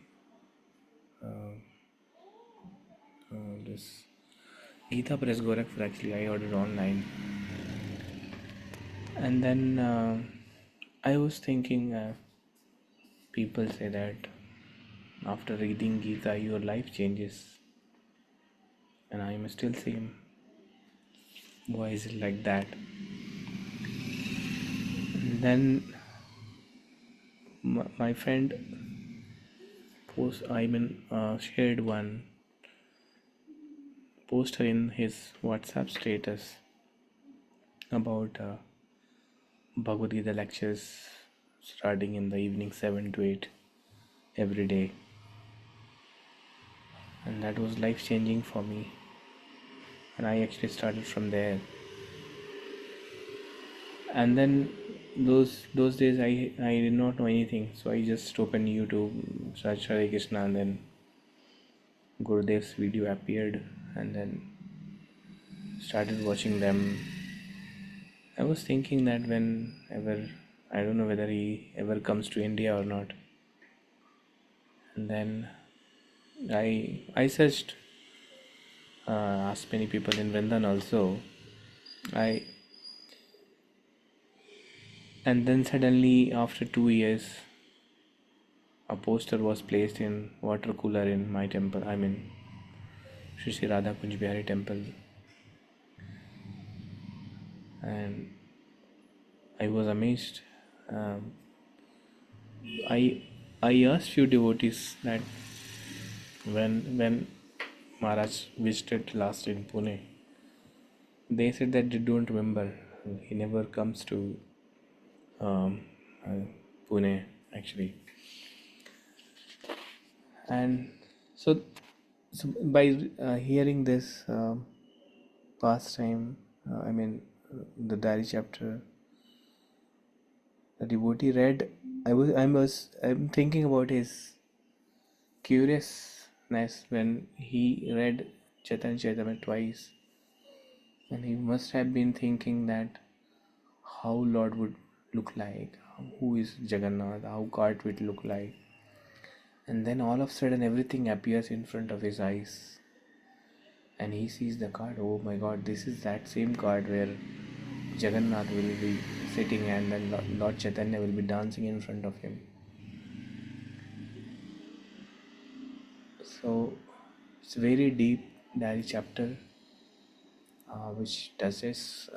this Gita Press Gorakhpur. Actually, I ordered online, and then I was thinking. People say that after reading Gita, your life changes, and I am still same. Why is it like that? And then my friend shared one poster in his WhatsApp status about Bhagavad Gita lectures starting in the evening 7 to 8 every day, and that was life changing for me. And I actually started from there. And then those days I did not know anything, so I just opened YouTube, searched Hare Krishna, and then Gurudev's video appeared, and then started watching them. I was thinking that whenever, I don't know whether he ever comes to India or not. And then I searched, asked many people in Vrindan also. I and then suddenly after 2 years, a poster was placed in water cooler in my temple. I mean, Shri Shri Radha Kunj Bihari temple, and I was amazed. Um, I I asked few devotees that when Maharaj visited last in Pune, they said that they don't remember. He never comes to um, uh, Pune actually, and so by hearing this past time, the diary chapter, the devotee read. I'm thinking about his curiousness when he read Chaitanya Charitamrita twice, and he must have been thinking that how Lord would look like, who is Jagannath, how cart would look like, and then all of a sudden everything appears in front of his eyes, and he sees the cart. Oh my God, this is that same cart where Jagannath will be sitting, and then Lord Chaitanya will be dancing in front of him. So it's a very deep diary chapter, which touches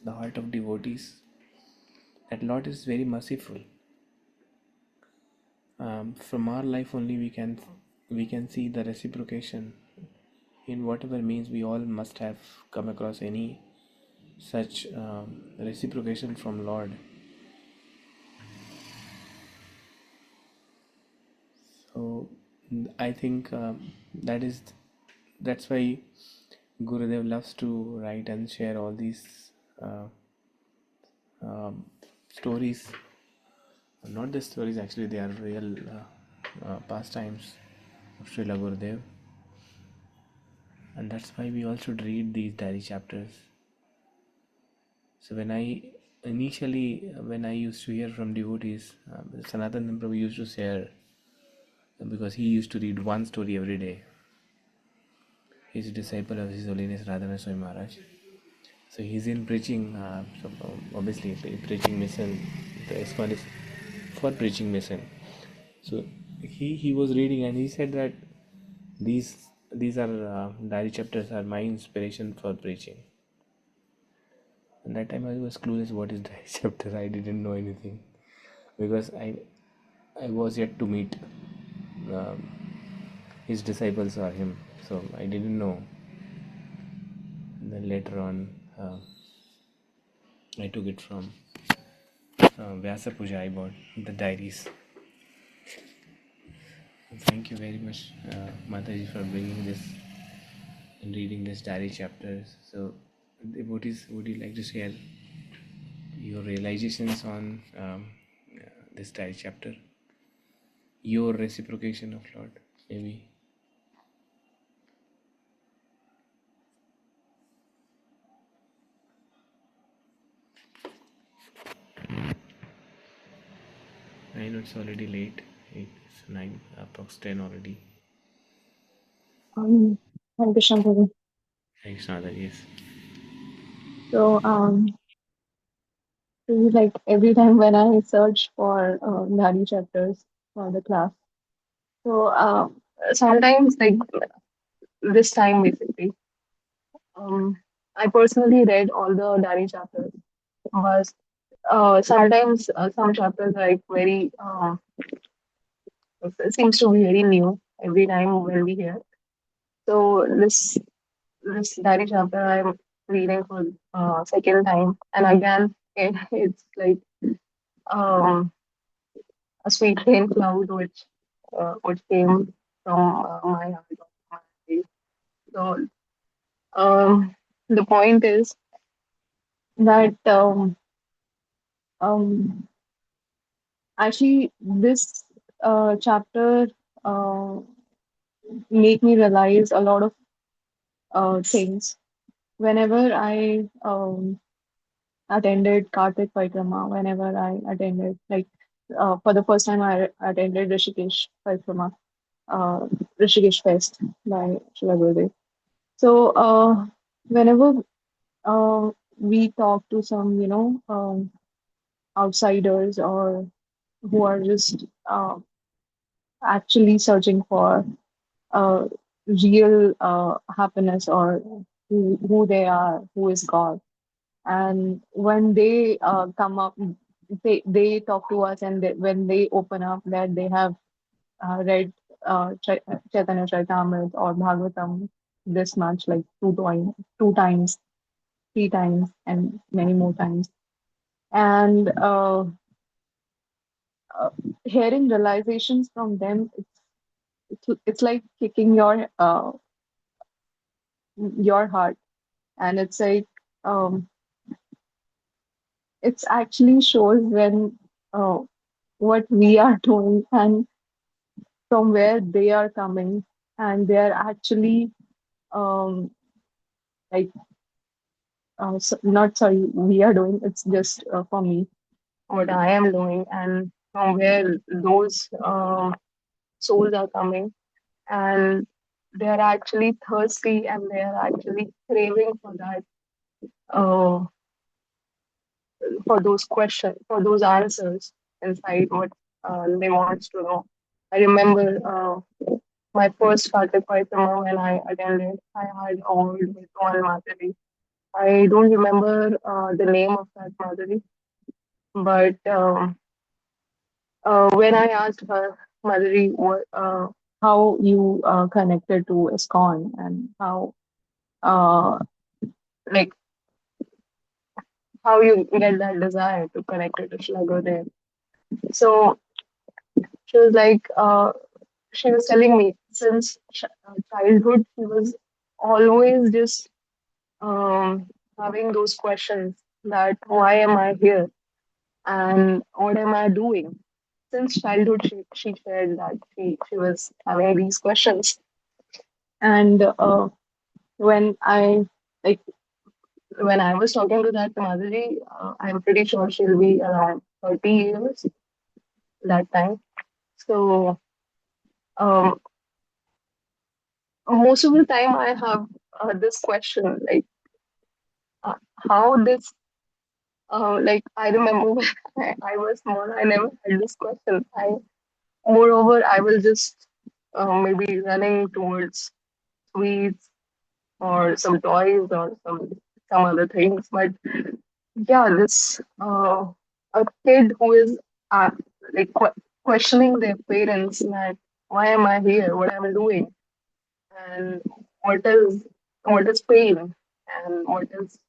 the heart of devotees. That Lord is very merciful. From our life only we can see the reciprocation. In whatever means, we all must have come across any such reciprocation from Lord. So I think that's why Gurudev loves to write and share all these uh, stories. Not the stories, actually, they are real pastimes of Srila Gurudev, and that's why we all should read these diary chapters. So when I used to hear from devotees, Sanatana Prabhu used to share, because he used to read one story every day. He's a disciple of His Holiness Radhana Swami Maharaj. So he's in preaching, obviously preaching mission. The ISKCON is for preaching mission. So he was reading and he said that these are diary chapters are my inspiration for preaching. And that time I was clueless what is diary chapter. I didn't know anything because I was yet to meet um, his disciples or him, so I didn't know. And then later on, I took it from Vyasa Puja. I bought the diaries. Thank you very much, Mataji, for bringing this and reading this diary chapters. So, devotees, would you like to share your realizations on this diary chapter? Your reciprocation of Lord, maybe. I know it's already late. It's 9, approx 10 already. Hare Krishna, Prabhu. Thanks, Nada. Yes. So, like every time when I search for Nadi chapters for the class, so sometimes like this time basically, I personally read all the Dari chapters, but sometimes some chapters are like very it seems to be very new every time when we hear. So this Dari chapter I'm reading for second time, and again it's like um, a sweet rain cloud which came from my heart. My face. So the point is that um, actually this chapter uh, made me realize a lot of things. Whenever I attended Kartik Parikrama, whenever I attended, like for the first time I attended Rishikesh Parikrama, uh, Rishikesh Fest by Srila Gurudev. So whenever we talk to some, outsiders or who are just actually searching for uh, real happiness or who they are, who is God. And when they come up, they talk to us, and when they open up that they have read Chaitanya Charitamrita or Bhagavatam this much, like two times, three times, and many more times. And uh, hearing realizations from them, it's like kicking your heart, and it's like it's actually shows when what we are doing and from where they are coming, and they are actually um, like not sorry we are doing, it's just for me what I am doing, and from where those souls are coming, and they are actually thirsty and they are actually craving for that uh, for those questions, for those answers inside what they want to know. I remember my first Kartik Paitrama when I attended. I had awed with one Mataji. I don't remember the name of that Mataji, but when I asked her, Madhuri, how you connected to ISKCON and how uh, like how you get that desire to connect it to Shila Gurudev. So she was like, she was telling me since childhood, she was always just having those questions that why am I here and what am I doing? Since childhood, she shared that she was having these questions. And when I like when I was talking to that Madhuri, I'm pretty sure she'll be around 30 years that time. So um, most of the time I have this question like uh, how this like I remember when I was small, I never had this question. Moreover, I was just maybe running towards sweets or some toys or some other things. But yeah, this a kid who is uh, like questioning their parents that why am I here? What am I doing? And what is what is pain and what is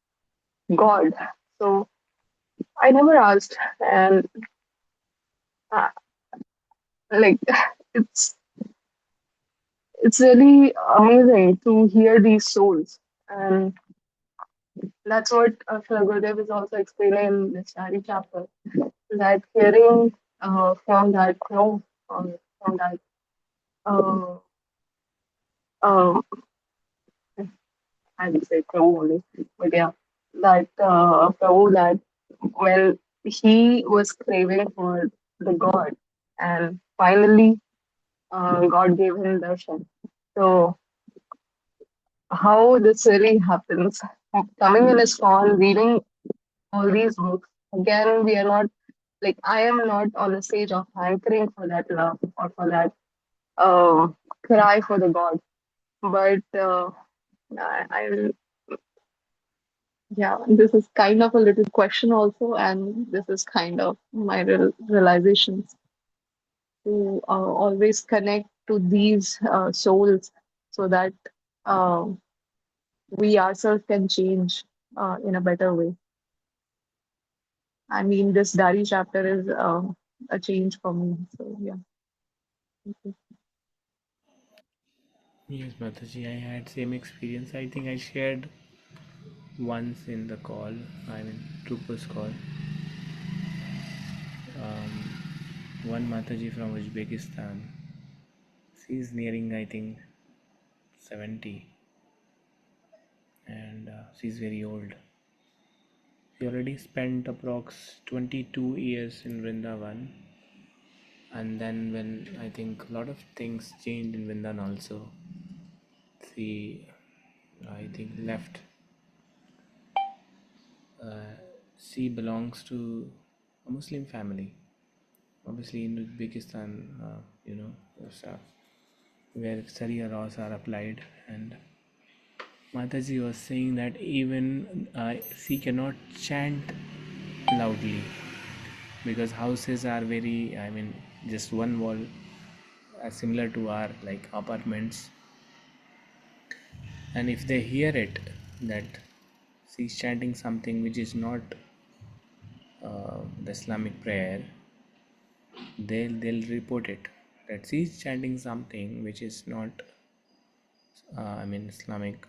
God? So I never asked, and uh, like it's it's really amazing to hear these souls, and that's what Sri Gurudev is also explaining in this Shari chapter. That hearing from that crow, from that uh, um, I would say crow only, but yeah, that Prabhu that when he was craving for the God, and finally God gave him darshan. So how this really happens? Coming in ISKCON, reading all these books. Again, we are not like I am not on the stage of hankering for that love or for that cry for the God. But I yeah, this is kind of a little question also, and this is kind of my realizations to always connect to these souls so that uh, we ourselves can change in a better way. I mean, this Dari chapter is a change for me. So yeah. Thank you. Yes, Mataji, I had same experience. I think I shared once in the call, I mean, Trooper's call. One Mataji from Uzbekistan. She's nearing, I think, 70, and she's very old. She already spent approx 22 years in Vrindavan, and then when I think a lot of things changed in Vrindavan also, she I think left. She belongs to a Muslim family, obviously in Uzbekistan, where Sharia laws are applied, and Mataji was saying that even she cannot chant loudly because houses are very, I mean, just one wall, similar to our like apartments, and if they hear it that she's chanting something which is not the Islamic prayer, they'll report it that she's chanting something which is not I mean Islamic,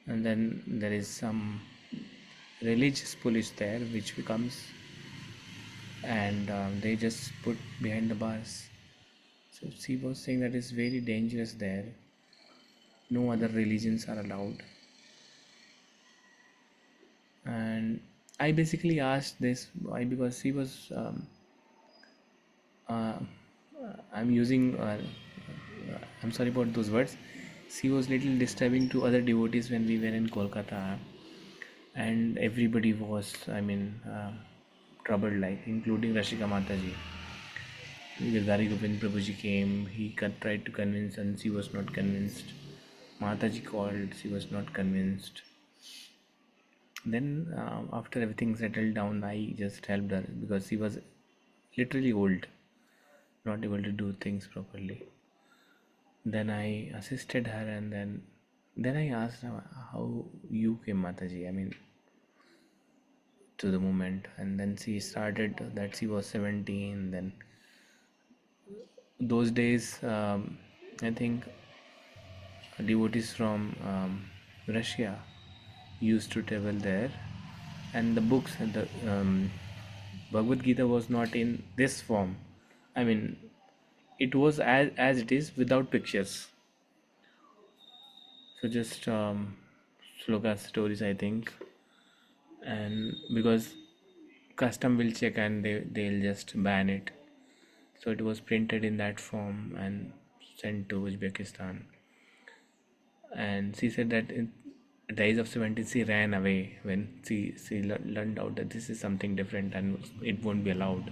and then there is some religious police there which becomes, and they just put behind the bars. So she was saying that it's very dangerous there. No other religions are allowed. And I basically asked this why, because she was uh, I'm using I'm sorry about those words. She was little disturbing to other devotees when we were in Kolkata, and everybody was, I mean, troubled, like including Rashika Mataji. Gari Govind Prabhuji came, he tried to convince and she was not convinced. Mataji called, she was not convinced. Then after everything settled down, I just helped her because she was literally old, not able to do things properly. Then I assisted her, and then I asked her how you came, Mataji. I mean, to the moment, and then she started that she was 17. Then those days, I think devotees from Russia used to travel there, and the books and the Bhagavad Gita was not in this form. I mean, it was as it is without pictures. So just sloka stories, I think, and because custom will check and they'll just ban it. So it was printed in that form and sent to Uzbekistan. And she said that in at the age of 17 she ran away when she learned out that this is something different and it won't be allowed.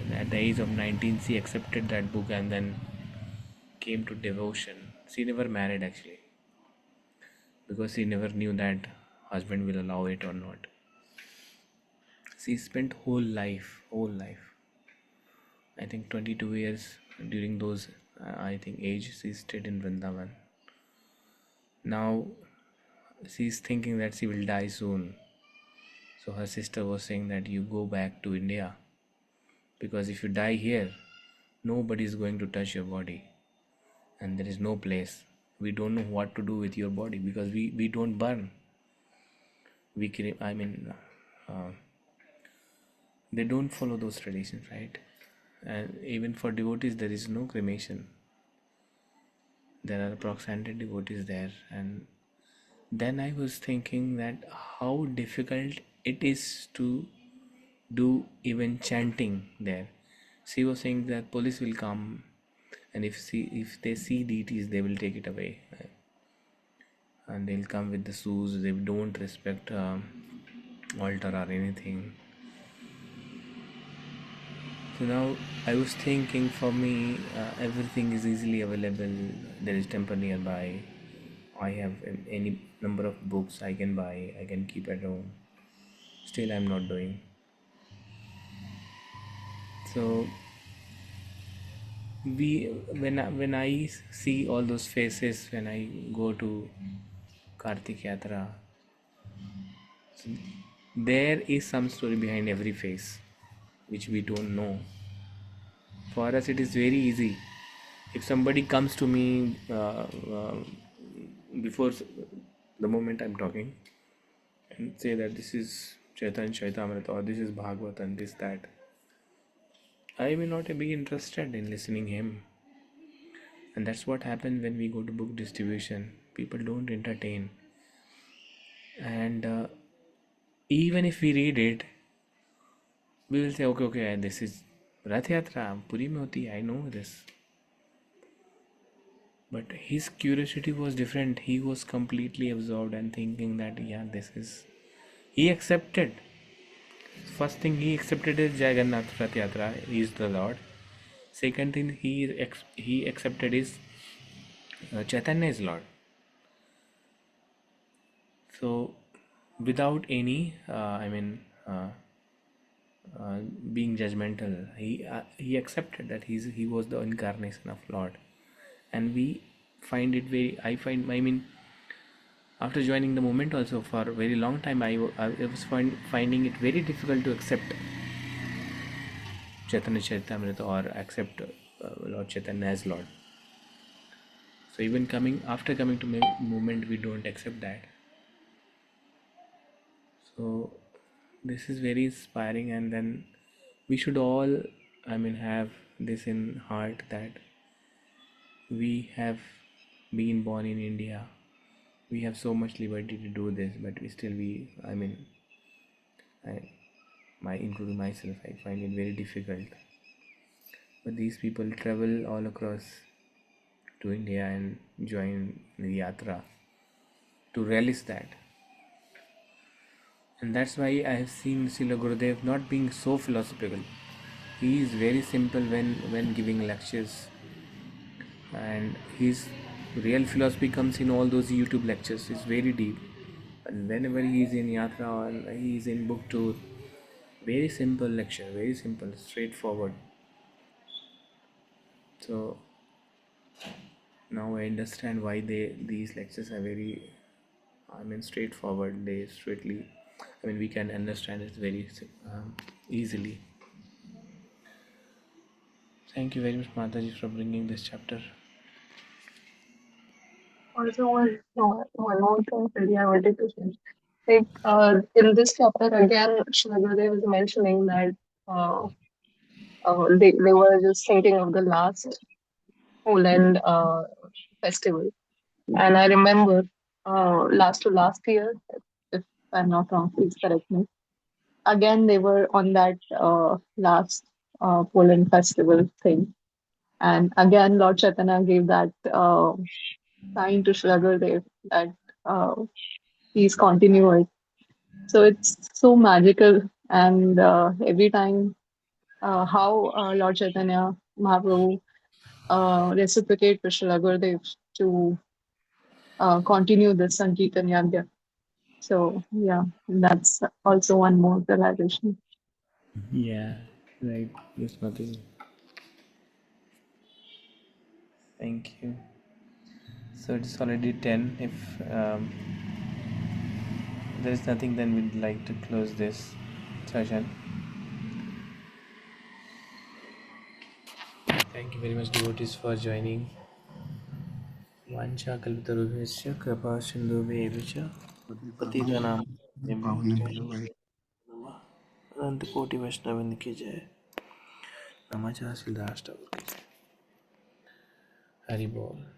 And at the age of 19 she accepted that book and then came to devotion. She never married actually because she never knew that husband will allow it or not. She spent whole life, I think 22 years during those I think age she stayed in Vrindavan. Now she's thinking that she will die soon. So her sister was saying that you go back to India because if you die here, nobody is going to touch your body and there is no place. We don't know what to do with your body because we don't burn. Uh, they don't follow those traditions, right? And even for devotees, there is no cremation. There are approximately devotees there, and then I was thinking that how difficult it is to do even chanting there. She was saying that police will come, and if they see deities, they will take it away, and they'll come with the shoes. They don't respect altar or anything. So now I was thinking, for me, everything is easily available. There is temple nearby. I have any number of books I can buy. I can keep at home. Still, I'm not doing. So when I see all those faces when I go to Kartik Yatra, there is some story behind every face which we don't know. For us, it is very easy. If somebody comes to me before the moment I'm talking and say that this is Chaitanya Chaitamrita or this is Bhagavad and this that, I may not be interested in listening him. And that's what happens when we go to book distribution. People don't entertain. And even if we read it, we will say, okay, this is Rath Yatra, Puri mein hoti hai, I know this. But his curiosity was different. He was completely absorbed and thinking that, yeah, this is. He accepted. First thing he accepted is Jagannath Rath Yatra is the Lord. Second thing he accepted is Chaitanya is Lord. So, without any, being judgmental, he accepted that he was the incarnation of Lord, and we find it very. After joining the movement, also for a very long time, I was finding it very difficult to accept Chaitanya Charitamrita or accept Lord Chaitanya as Lord. So even after coming to movement, we don't accept that. So this is very inspiring, and then we should all, have this in heart that we have been born in India. We have so much liberty to do this, but including myself, I find it very difficult. But these people travel all across to India and join the Yatra to relish that. And that's why I have seen Srila Gurudev not being so philosophical. he is very simple when giving lectures, and his real philosophy comes in all those YouTube lectures. It's very deep. And whenever he is in yatra or he is in book tour, very simple lecture, very simple, straightforward. So now I understand why these lectures are very, I mean, straightforward. They straightly, I mean, we can understand it very easily. Thank you very much, Mataji, for bringing this chapter. Also, one more thing really I wanted to say. Like, in this chapter again, Shri Gurudev was mentioning that uh, they were just thinking of the last Whole End festival. And I remember last to last year, if I'm not wrong, please correct me. Again, they were on that last Poland festival thing. And again, Lord Chaitanya gave that sign to Shri Gurudev that uh, please continue it. So it's so magical. And every time how Lord Chaitanya Mahaprabhu reciprocate to Shri Gurudev to continue this Sankirtan Yagya. So yeah, that's also one more realization. Yeah, right. Yes, Mataji. Thank you. So it's already 10. If there is nothing, then we'd like to close this session. Thank you very much, devotees, for joining. Vancha kalpitarubhyasya kripa sindhubhyev cha patitanam अनंत कोटि वैष्णव की जय। नमाचार सिद्धाष्ट हरि बोल।